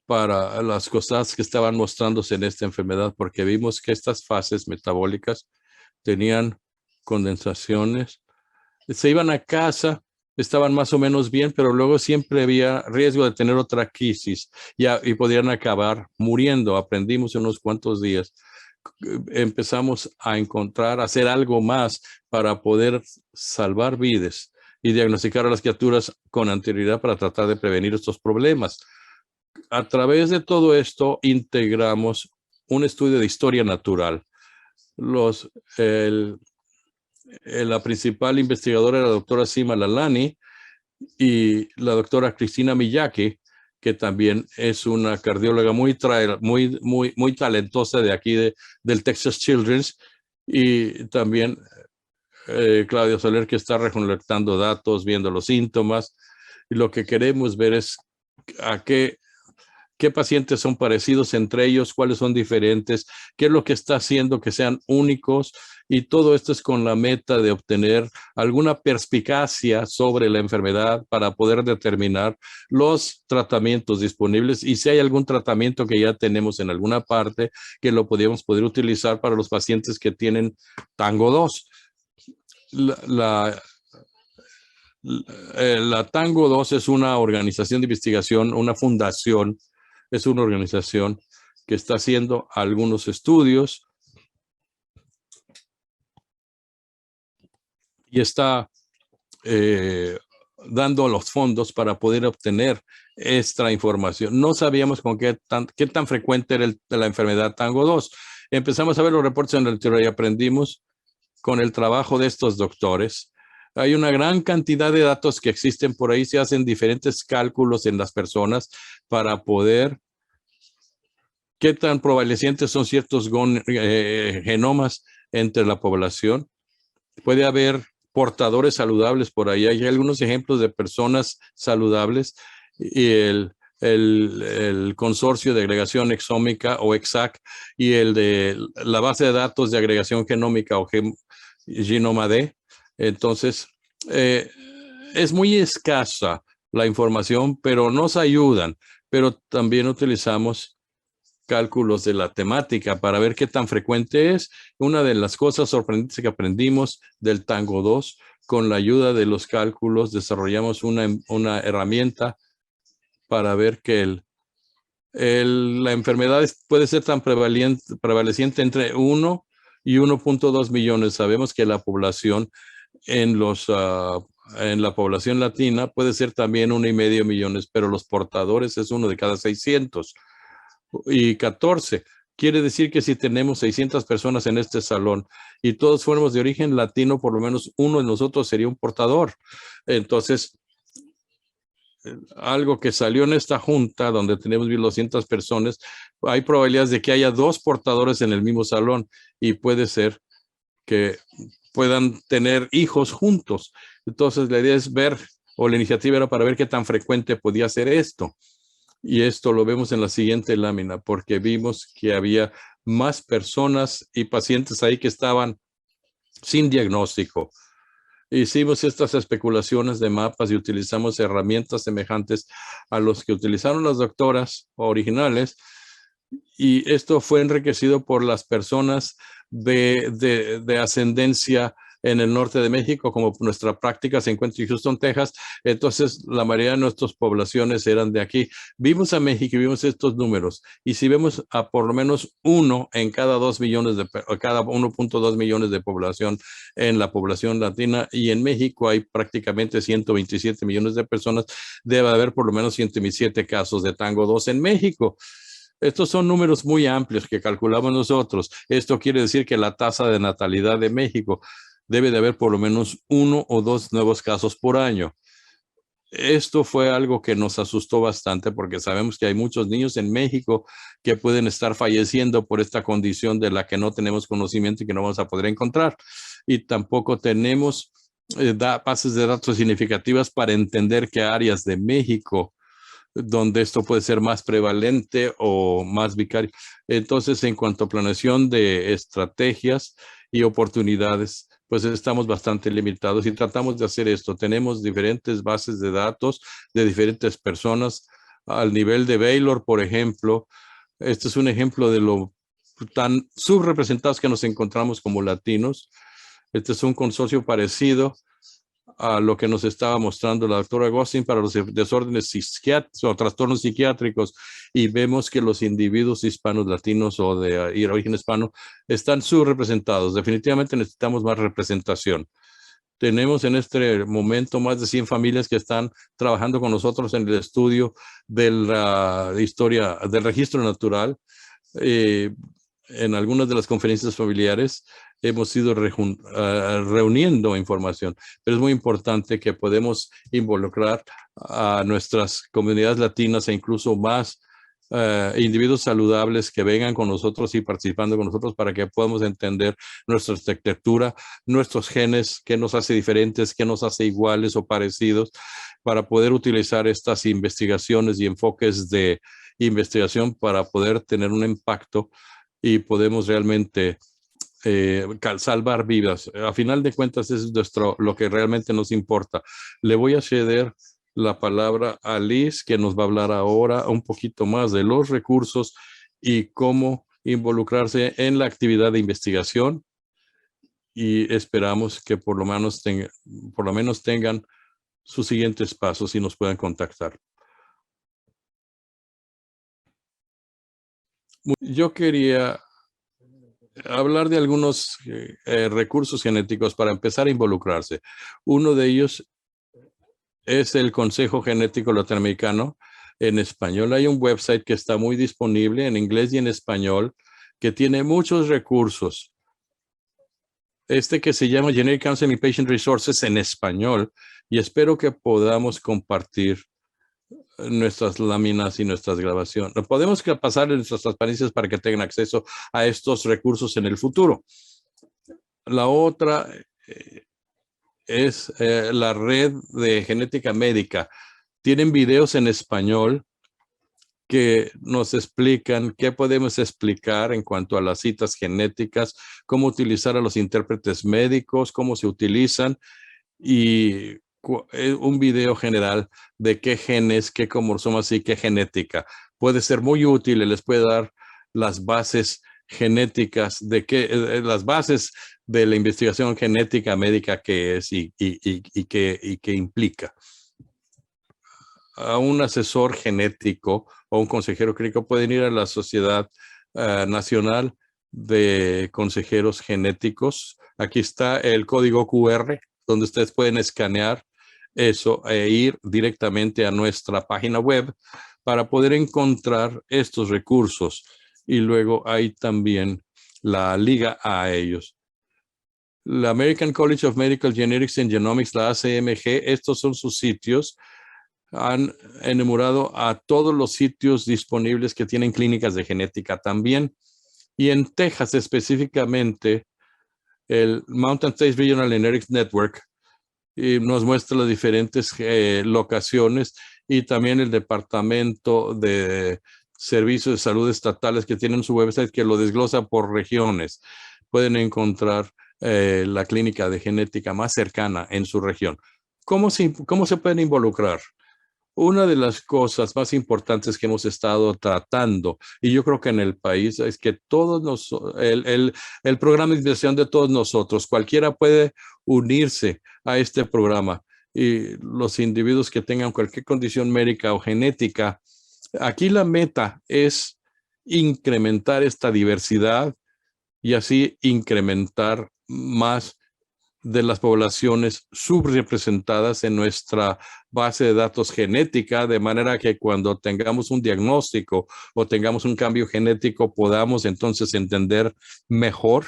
para las cosas que estaban mostrándose en esta enfermedad, porque vimos que estas fases metabólicas tenían condensaciones, se iban a casa, estaban más o menos bien, pero luego siempre había riesgo de tener otra crisis y podían acabar muriendo. Aprendimos en unos cuantos días. Empezamos a encontrar, a hacer algo más para poder salvar vidas y diagnosticar a las criaturas con anterioridad para tratar de prevenir estos problemas. A través de todo esto integramos un estudio de historia natural. La principal investigadora era la doctora Sima Lalani y la doctora Cristina Miyake, que también es una cardióloga muy talentosa de aquí del Texas Children's, y también Claudia Soler, que está recolectando datos, viendo los síntomas. Y lo que queremos ver es a qué pacientes son parecidos entre ellos, cuáles son diferentes, qué es lo que está haciendo que sean únicos, y todo esto es con la meta de obtener alguna perspicacia sobre la enfermedad para poder determinar los tratamientos disponibles y si hay algún tratamiento que ya tenemos en alguna parte que lo podríamos poder utilizar para los pacientes que tienen Tango 2. La Tango 2 es una organización de investigación, una fundación, es una organización que está haciendo algunos estudios y está dando los fondos para poder obtener esta información. No sabíamos con qué tan frecuente era la enfermedad Tango 2. Empezamos a ver los reportes en la literatura y aprendimos con el trabajo de estos doctores. Hay una gran cantidad de datos que existen por ahí. Se hacen diferentes cálculos en las personas para poder qué tan prevalecientes son ciertos genomas entre la población. Puede haber portadores saludables por ahí. Hay algunos ejemplos de personas saludables y el consorcio de agregación exómica o EXAC y el de la base de datos de agregación genómica o GenomaD. Entonces, es muy escasa la información, pero nos ayudan. Pero también utilizamos cálculos de la temática para ver qué tan frecuente es. Una de las cosas sorprendentes que aprendimos del Tango 2, con la ayuda de los cálculos, desarrollamos una herramienta para ver que la enfermedad puede ser tan prevaleciente entre 1 y 1.2 millones. Sabemos que la población en la población latina puede ser también 1,5 millones, pero los portadores es uno de cada 600 y 14. Quiere decir que si tenemos 600 personas en este salón y todos fuéramos de origen latino, por lo menos uno de nosotros sería un portador. Entonces, algo que salió en esta junta donde tenemos 1,200 personas, hay probabilidades de que haya 2 portadores en el mismo salón y puede ser que puedan tener hijos juntos. Entonces, la idea es ver, o la iniciativa era para ver qué tan frecuente podía ser esto. Y esto lo vemos en la siguiente lámina, porque vimos que había más personas y pacientes ahí que estaban sin diagnóstico. hicimos estas especulaciones de mapas y utilizamos herramientas semejantes a los que utilizaron las doctoras originales, y esto fue enriquecido por las personas de ascendencia en el norte de México, como nuestra práctica se encuentra en Houston, Texas. Entonces, la mayoría de nuestras poblaciones eran de aquí. Vimos a México y vimos estos números. Y si vemos a por lo menos uno en cada 2 millones cada 1.2 millones de población en la población latina, y en México hay prácticamente 127 millones de personas, debe haber por lo menos 107 casos de Tango 2 en México. Estos son números muy amplios que calculamos nosotros. Esto quiere decir que la tasa de natalidad de México debe de haber por lo menos 1 o 2 nuevos casos por año. Esto fue algo que nos asustó bastante porque sabemos que hay muchos niños en México que pueden estar falleciendo por esta condición de la que no tenemos conocimiento y que no vamos a poder encontrar. Y tampoco tenemos bases de datos significativas para entender qué áreas de México donde esto puede ser más prevalente o más vicario. Entonces, en cuanto a planeación de estrategias y oportunidades, pues estamos bastante limitados y tratamos de hacer esto. Tenemos diferentes bases de datos de diferentes personas al nivel de Baylor, por ejemplo. Este es un ejemplo de lo tan subrepresentados que nos encontramos como latinos. Este es un consorcio parecido a lo que nos estaba mostrando la doctora Agustín para los desórdenes psiquiátricos o trastornos psiquiátricos, y vemos que los individuos hispanos, latinos o de origen hispano están subrepresentados. Definitivamente necesitamos más representación. Tenemos en este momento más de 100 familias que están trabajando con nosotros en el estudio de la historia del registro natural. En algunas de las conferencias familiares hemos ido reuniendo información, pero es muy importante que podemos involucrar a nuestras comunidades latinas e incluso más individuos saludables que vengan con nosotros y participando con nosotros para que podamos entender nuestra arquitectura, nuestros genes, qué nos hace diferentes, qué nos hace iguales o parecidos, para poder utilizar estas investigaciones y enfoques de investigación para poder tener un impacto y podemos realmente salvar vidas. A final de cuentas, es lo que realmente nos importa. Le voy a ceder la palabra a Liz, que nos va a hablar ahora un poquito más de los recursos y cómo involucrarse en la actividad de investigación, y esperamos que por lo menos tengan sus siguientes pasos y nos puedan contactar. Yo quería hablar de algunos recursos genéticos para empezar a involucrarse. Uno de ellos es el Consejo Genético Latinoamericano en español. Hay un website que está muy disponible en inglés y en español que tiene muchos recursos. Que se llama Genetic Counseling Patient Resources en español, y espero que podamos compartir nuestras láminas y nuestras grabaciones. Podemos pasar nuestras transparencias para que tengan acceso a estos recursos en el futuro. La otra es la red de genética médica. Tienen videos en español que nos explican qué podemos explicar en cuanto a las citas genéticas, cómo utilizar a los intérpretes médicos, cómo se utilizan, y un video general de qué genes, qué cromosomas y qué genética. Puede ser muy útil y les puede dar las bases genéticas las bases de la investigación genética médica que es y que implica. A un asesor genético o un consejero clínico pueden ir a la Sociedad Nacional de Consejeros Genéticos. Aquí está el código QR donde ustedes pueden escanear eso e ir directamente a nuestra página web para poder encontrar estos recursos. Y luego hay también la liga a ellos. La American College of Medical Genetics and Genomics, la ACMG, estos son sus sitios. Han enumerado a todos los sitios disponibles que tienen clínicas de genética también. Y en Texas específicamente, el Mountain States Regional Genetics Network nos muestra las diferentes locaciones, y también el Departamento de Servicios de Salud Estatales que tienen su website que lo desglosa por regiones. Pueden encontrar la clínica de genética más cercana en su región. ¿Cómo se pueden involucrar? Una de las cosas más importantes que hemos estado tratando, y yo creo que en el país, es que el programa de investigación de todos nosotros, cualquiera puede unirse a este programa, y los individuos que tengan cualquier condición médica o genética, aquí la meta es incrementar esta diversidad y así incrementar más de las poblaciones subrepresentadas en nuestra base de datos genética, de manera que cuando tengamos un diagnóstico o tengamos un cambio genético, podamos entonces entender mejor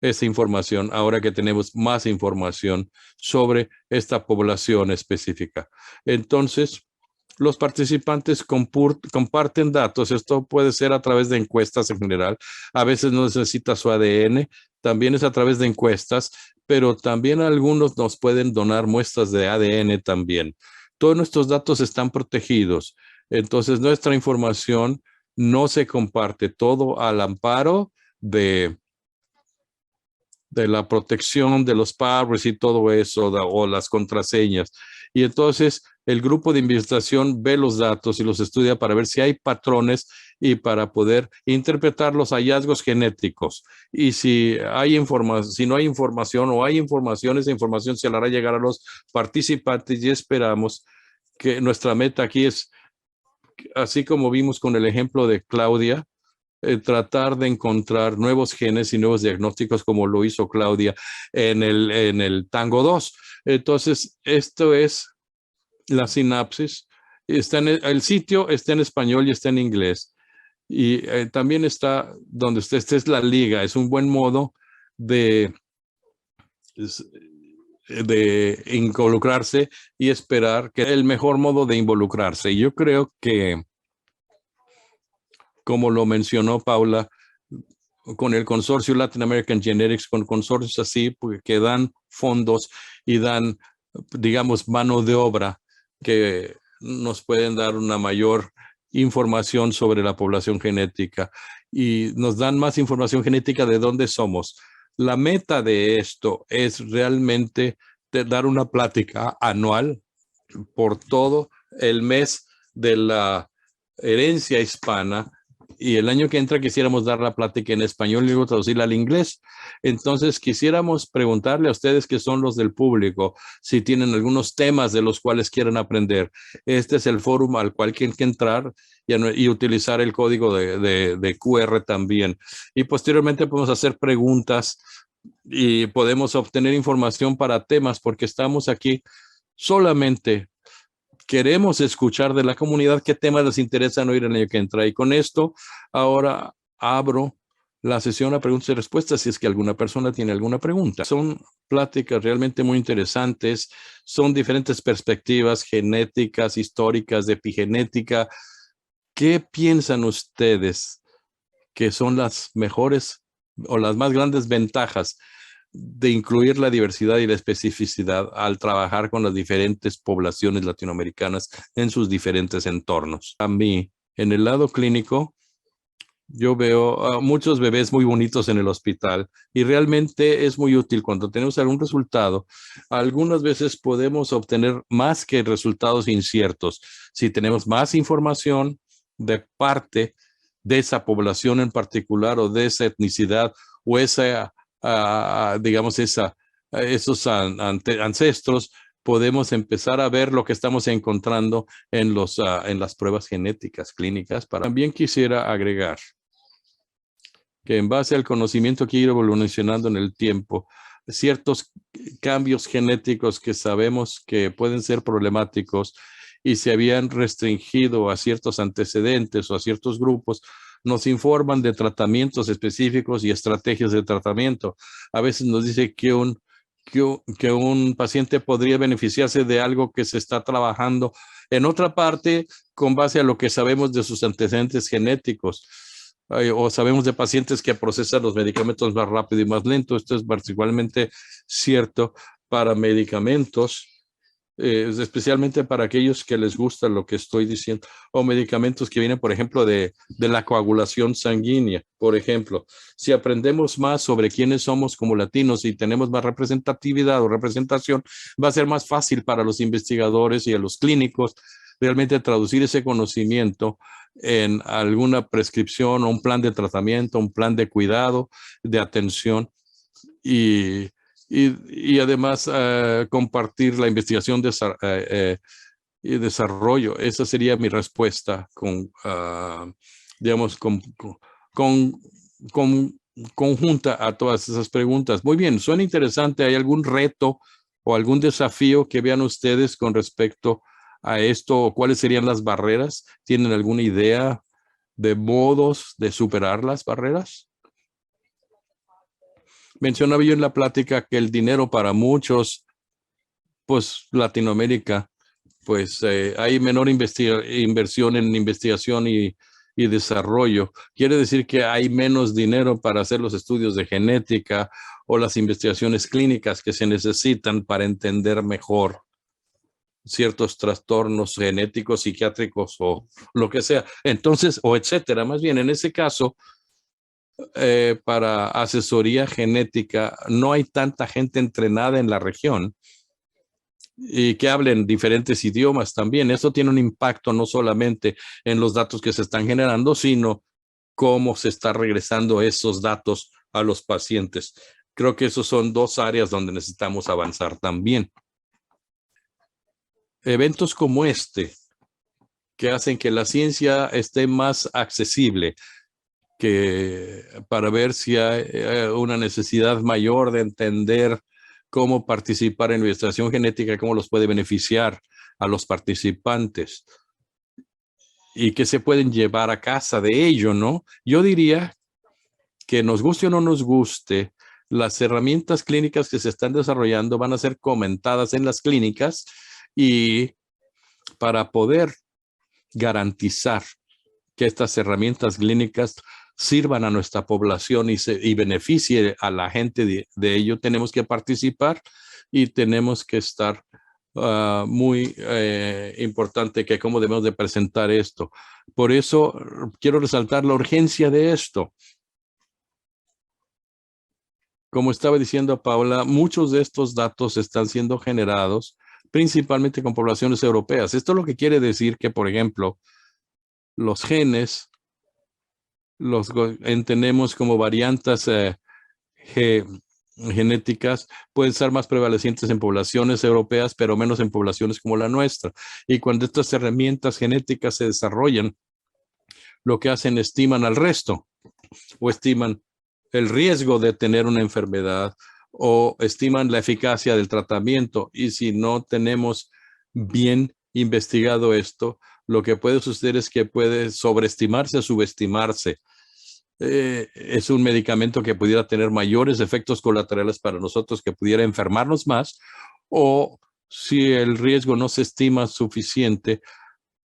esa información, ahora que tenemos más información sobre esta población específica. Entonces, los participantes comparten datos. Esto puede ser a través de encuestas en general. A veces no necesita su ADN. También es a través de encuestas, pero también algunos nos pueden donar muestras de ADN también. Todos nuestros datos están protegidos. Entonces, nuestra información no se comparte, todo al amparo de la protección de los passwords y todo eso, o las contraseñas. Y entonces el grupo de investigación ve los datos y los estudia para ver si hay patrones y para poder interpretar los hallazgos genéticos. Y si no hay información o hay información, esa información se la hará llegar a los participantes, y esperamos que nuestra meta aquí es, así como vimos con el ejemplo de Claudia, tratar de encontrar nuevos genes y nuevos diagnósticos, como lo hizo Claudia en el Tango 2. Entonces, esto es la sinapsis. El sitio está en español y está en inglés. Y también está donde esta es la liga. Es un buen modo de involucrarse y esperar que es el mejor modo de involucrarse. Y yo creo que, como lo mencionó Paula, con el consorcio Latin American Genetics, con consorcios así, que dan fondos y dan, digamos, mano de obra, que nos pueden dar una mayor información sobre la población genética y nos dan más información genética de dónde somos. La meta de esto es realmente dar una plática anual por todo el mes de la herencia hispana, y el año que entra quisiéramos dar la plática en español y luego traducirla al inglés. Entonces quisiéramos preguntarle a ustedes, que son los del público, si tienen algunos temas de los cuales quieran aprender. Este es el foro al cual tienen que entrar y utilizar el código de QR también. Y posteriormente podemos hacer preguntas y podemos obtener información para temas, porque estamos aquí solamente queremos escuchar de la comunidad qué temas les interesan oír en el año que entra. Y con esto, ahora abro la sesión a preguntas y respuestas, si es que alguna persona tiene alguna pregunta. Son pláticas realmente muy interesantes. Son diferentes perspectivas genéticas, históricas, de epigenética. ¿Qué piensan ustedes que son las mejores o las más grandes ventajas de incluir la diversidad y la especificidad al trabajar con las diferentes poblaciones latinoamericanas en sus diferentes entornos? A mí, en el lado clínico, yo veo a muchos bebés muy bonitos en el hospital, y realmente es muy útil cuando tenemos algún resultado. Algunas veces podemos obtener más que resultados inciertos si tenemos más información de parte de esa población en particular, o de esa etnicidad, o esa digamos, esos ancestros. Podemos empezar a ver lo que estamos encontrando en las pruebas genéticas clínicas. También quisiera agregar que, en base al conocimiento que ha ido evolucionando en el tiempo, ciertos cambios genéticos que sabemos que pueden ser problemáticos y se habían restringido a ciertos antecedentes o a ciertos grupos, nos informan de tratamientos específicos y estrategias de tratamiento. A veces nos dice que un paciente podría beneficiarse de algo que se está trabajando en otra parte con base a lo que sabemos de sus antecedentes genéticos. O sabemos de pacientes que procesan los medicamentos más rápido y más lento. Esto es particularmente cierto para medicamentos especialmente para aquellos que les gusta lo que estoy diciendo, o medicamentos que vienen, por ejemplo, de la coagulación sanguínea. Por ejemplo, si aprendemos más sobre quiénes somos como latinos y tenemos más representatividad o representación, va a ser más fácil para los investigadores y a los clínicos realmente traducir ese conocimiento en alguna prescripción o un plan de tratamiento, un plan de cuidado, de atención y además compartir la investigación y desarrollo. Esa sería mi respuesta digamos, con, con conjunta a todas esas preguntas. Muy bien, suena interesante. ¿Hay algún reto o algún desafío que vean ustedes con respecto a esto? ¿Cuáles serían las barreras? ¿Tienen alguna idea de modos de superar las barreras? Mencionaba yo en la plática que el dinero para muchos, pues Latinoamérica, pues hay menor inversión en investigación y desarrollo. Quiere decir que hay menos dinero para hacer los estudios de genética o las investigaciones clínicas que se necesitan para entender mejor ciertos trastornos genéticos, psiquiátricos o lo que sea. Entonces, o etcétera. Más bien, en ese caso, para asesoría genética, no hay tanta gente entrenada en la región y que hablen diferentes idiomas también. Eso tiene un impacto no solamente en los datos que se están generando, sino cómo se está regresando esos datos a los pacientes. Creo que esos son dos áreas donde necesitamos avanzar también. Eventos como este, que hacen que la ciencia esté más accesible, que para ver si hay una necesidad mayor de entender cómo participar en investigación genética, cómo los puede beneficiar a los participantes y qué se pueden llevar a casa de ello, ¿no? Yo diría que nos guste o no nos guste, las herramientas clínicas que se están desarrollando van a ser comentadas en las clínicas y para poder garantizar que estas herramientas clínicas sirvan a nuestra población y beneficie a la gente de ello, tenemos que participar y tenemos que estar muy importante que cómo debemos de presentar esto. Por eso quiero resaltar la urgencia de esto. Como estaba diciendo Paula, muchos de estos datos están siendo generados principalmente con poblaciones europeas. Esto lo que quiere decir que, por ejemplo, los genes los entendemos como variantes genéticas, pueden ser más prevalecientes en poblaciones europeas, pero menos en poblaciones como la nuestra. Y cuando estas herramientas genéticas se desarrollan, lo que hacen, estiman al resto o estiman el riesgo de tener una enfermedad o estiman la eficacia del tratamiento. Y si no tenemos bien investigado esto, lo que puede suceder es que puede sobreestimarse o subestimarse. Es un medicamento que pudiera tener mayores efectos colaterales para nosotros, que pudiera enfermarnos más, o si el riesgo no se estima suficiente,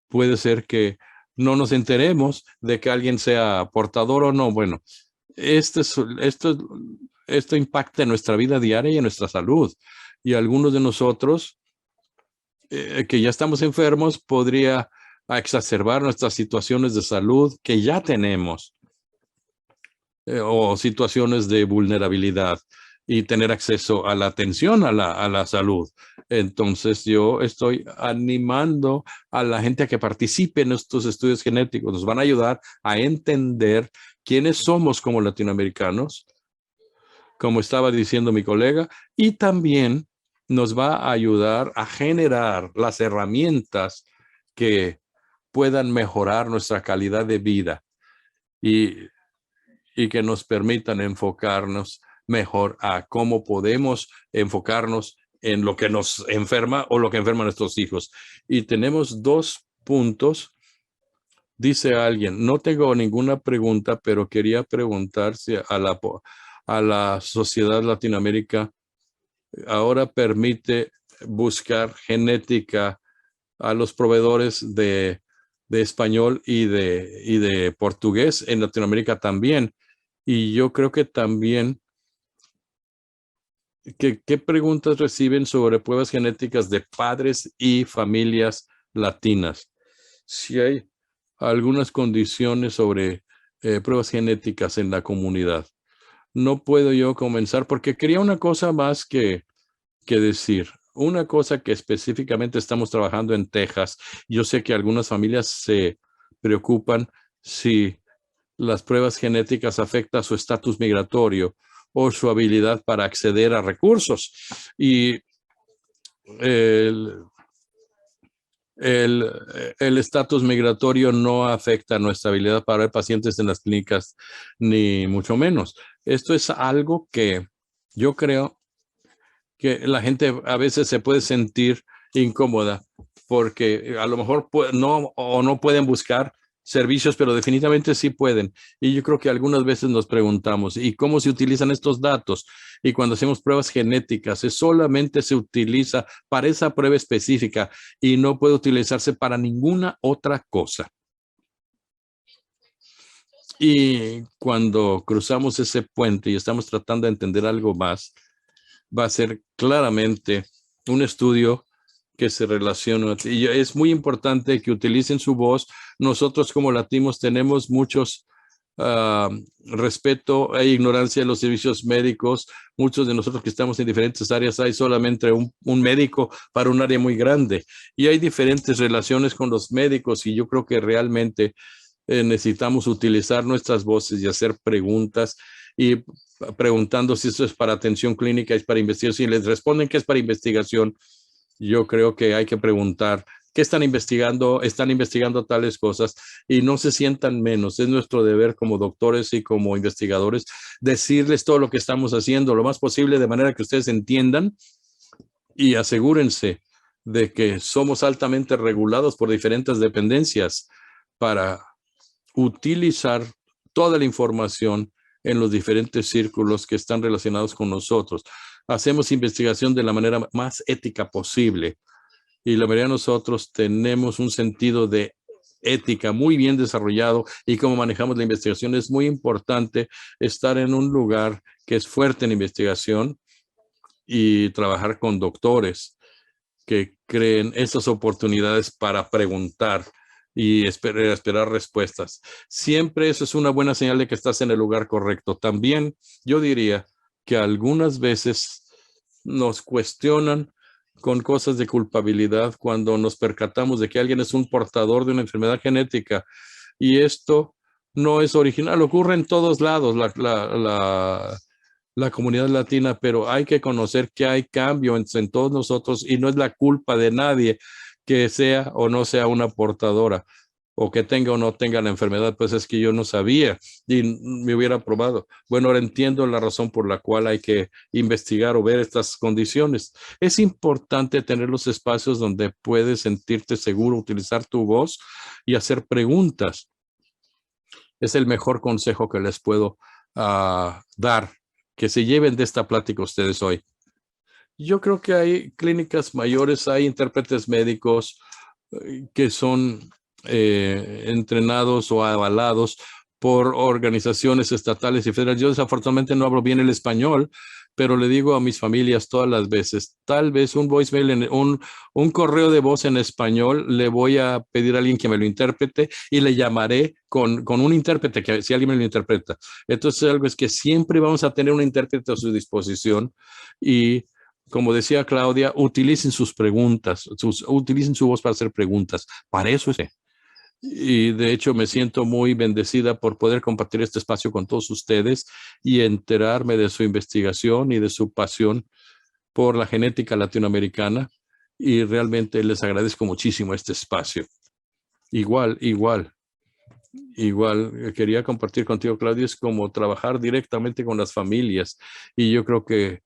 puede ser que no nos enteremos de que alguien sea portador o no. Bueno, esto impacta en nuestra vida diaria y en nuestra salud. Y algunos de nosotros que ya estamos enfermos podría exacerbar nuestras situaciones de salud que ya tenemos. O situaciones de vulnerabilidad y tener acceso a la atención a la salud. Entonces yo estoy animando a la gente a que participe en estos estudios genéticos. Nos van a ayudar a entender quiénes somos como latinoamericanos, como estaba diciendo mi colega, y también nos va a ayudar a generar las herramientas que puedan mejorar nuestra calidad de vida y que nos permitan enfocarnos mejor a cómo podemos enfocarnos en lo que nos enferma o lo que enferma a nuestros hijos. Y tenemos dos puntos. Dice alguien, no tengo ninguna pregunta, pero quería preguntar si a la sociedad Latinoamérica ahora permite buscar genética a los proveedores de español y de portugués en Latinoamérica también. Y yo creo que también ¿Qué preguntas reciben sobre pruebas genéticas de padres y familias latinas? Si hay algunas condiciones sobre pruebas genéticas en la comunidad. No puedo yo comenzar porque quería una cosa más que decir. Una cosa que específicamente estamos trabajando en Texas. Yo sé que algunas familias se preocupan si las pruebas genéticas afectan su estatus migratorio o su habilidad para acceder a recursos. Y el el estatus migratorio no afecta nuestra habilidad para ver pacientes en las clínicas, ni mucho menos. Esto es algo que yo creo que la gente a veces se puede sentir incómoda porque a lo mejor no o no pueden buscar servicios, pero definitivamente sí pueden. Y yo creo que algunas veces nos preguntamos, ¿y cómo se utilizan estos datos? Y cuando hacemos pruebas genéticas, solamente se utiliza para esa prueba específica y no puede utilizarse para ninguna otra cosa. Y cuando cruzamos ese puente y estamos tratando de entender algo más, va a ser claramente un estudio que se relaciona. Y es muy importante que utilicen su voz. Nosotros como latinos tenemos muchos respeto e ignorancia de los servicios médicos. Muchos de nosotros que estamos en diferentes áreas hay solamente un médico para un área muy grande y hay diferentes relaciones con los médicos y yo creo que realmente necesitamos utilizar nuestras voces y hacer preguntas y preguntando si esto es para atención clínica, es para investigación. Si les responden que es para investigación, yo creo que hay que preguntar qué están investigando tales cosas y no se sientan menos. Es nuestro deber como doctores y como investigadores decirles todo lo que estamos haciendo lo más posible de manera que ustedes entiendan y asegúrense de que somos altamente regulados por diferentes dependencias para utilizar toda la información en los diferentes círculos que están relacionados con nosotros. Hacemos investigación de la manera más ética posible y la mayoría de nosotros tenemos un sentido de ética muy bien desarrollado y cómo manejamos la investigación. Es muy importante estar en un lugar que es fuerte en investigación y trabajar con doctores que creen estas oportunidades para preguntar y esperar respuestas. Siempre eso es una buena señal de que estás en el lugar correcto. También yo diría que algunas veces nos cuestionan con cosas de culpabilidad cuando nos percatamos de que alguien es un portador de una enfermedad genética y esto no es original, ocurre en todos lados la comunidad latina, pero hay que conocer que hay cambio en todos nosotros y no es la culpa de nadie que sea o no sea una portadora o que tenga o no tenga la enfermedad, pues es que yo no sabía y me hubiera probado. Bueno, ahora entiendo la razón por la cual hay que investigar o ver estas condiciones. Es importante tener los espacios donde puedes sentirte seguro, utilizar tu voz y hacer preguntas. Es el mejor consejo que les puedo dar, que se lleven de esta plática ustedes hoy. Yo creo que hay clínicas mayores, hay intérpretes médicos que son entrenados o avalados por organizaciones estatales y federales. Yo desafortunadamente no hablo bien el español, pero le digo a mis familias todas las veces, tal vez un voicemail, un correo de voz en español, le voy a pedir a alguien que me lo interprete y le llamaré con un intérprete, que si alguien me lo interpreta. Entonces, algo es que siempre vamos a tener un intérprete a su disposición y como decía Claudia, utilicen sus preguntas, utilicen su voz para hacer preguntas. Para eso es. Y de hecho me siento muy bendecida por poder compartir este espacio con todos ustedes y enterarme de su investigación y de su pasión por la genética latinoamericana. Y realmente les agradezco muchísimo este espacio. Igual, quería compartir contigo, Claudia, es como trabajar directamente con las familias. Y yo creo que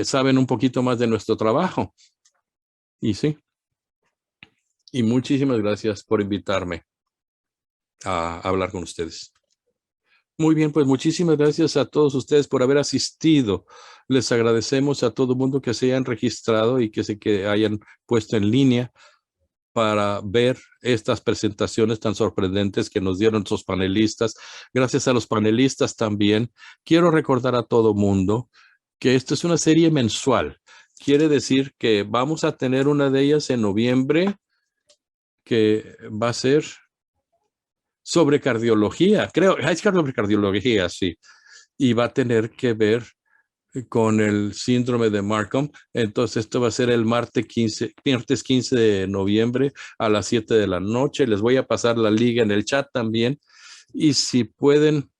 saben un poquito más de nuestro trabajo. Y sí. Y muchísimas gracias por invitarme a hablar con ustedes. Muy bien, pues muchísimas gracias a todos ustedes por haber asistido. Les agradecemos a todo el mundo que se hayan registrado y que hayan puesto en línea para ver estas presentaciones tan sorprendentes que nos dieron sus panelistas. Gracias a los panelistas también. Quiero recordar a todo mundo que esto es una serie mensual. Quiere decir que vamos a tener una de ellas en noviembre, que va a ser sobre cardiología. Creo, es sobre cardiología, sí. Y va a tener que ver con el síndrome de Markham. Entonces, esto va a ser el martes 15 de noviembre a las 7 de la noche. Les voy a pasar la liga en el chat también. Y si pueden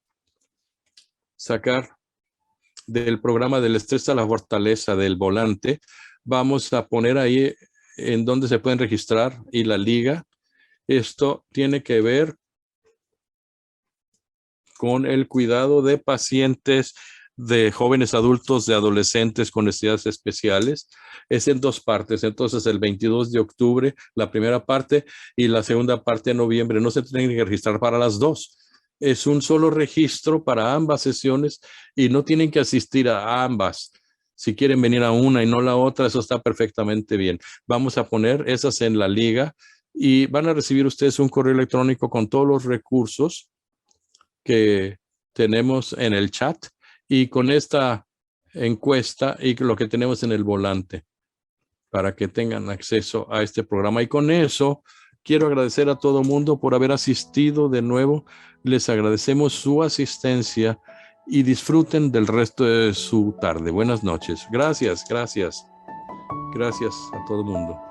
sacar del programa del estrés a la fortaleza del volante, vamos a poner ahí en donde se pueden registrar y la liga. Esto tiene que ver con el cuidado de pacientes, de jóvenes adultos, de adolescentes con necesidades especiales. Es en 2 partes. Entonces, el 22 de octubre, la primera parte, y la segunda parte en noviembre. No se tienen que registrar para las 2. Es un solo registro para ambas sesiones y no tienen que asistir a ambas. Si quieren venir a una y no la otra, eso está perfectamente bien. Vamos a poner esas en la liga y van a recibir ustedes un correo electrónico con todos los recursos que tenemos en el chat y con esta encuesta y lo que tenemos en el volante para que tengan acceso a este programa. Y con eso quiero agradecer a todo mundo por haber asistido de nuevo. Les agradecemos su asistencia y disfruten del resto de su tarde. Buenas noches. Gracias, gracias. Gracias a todo mundo.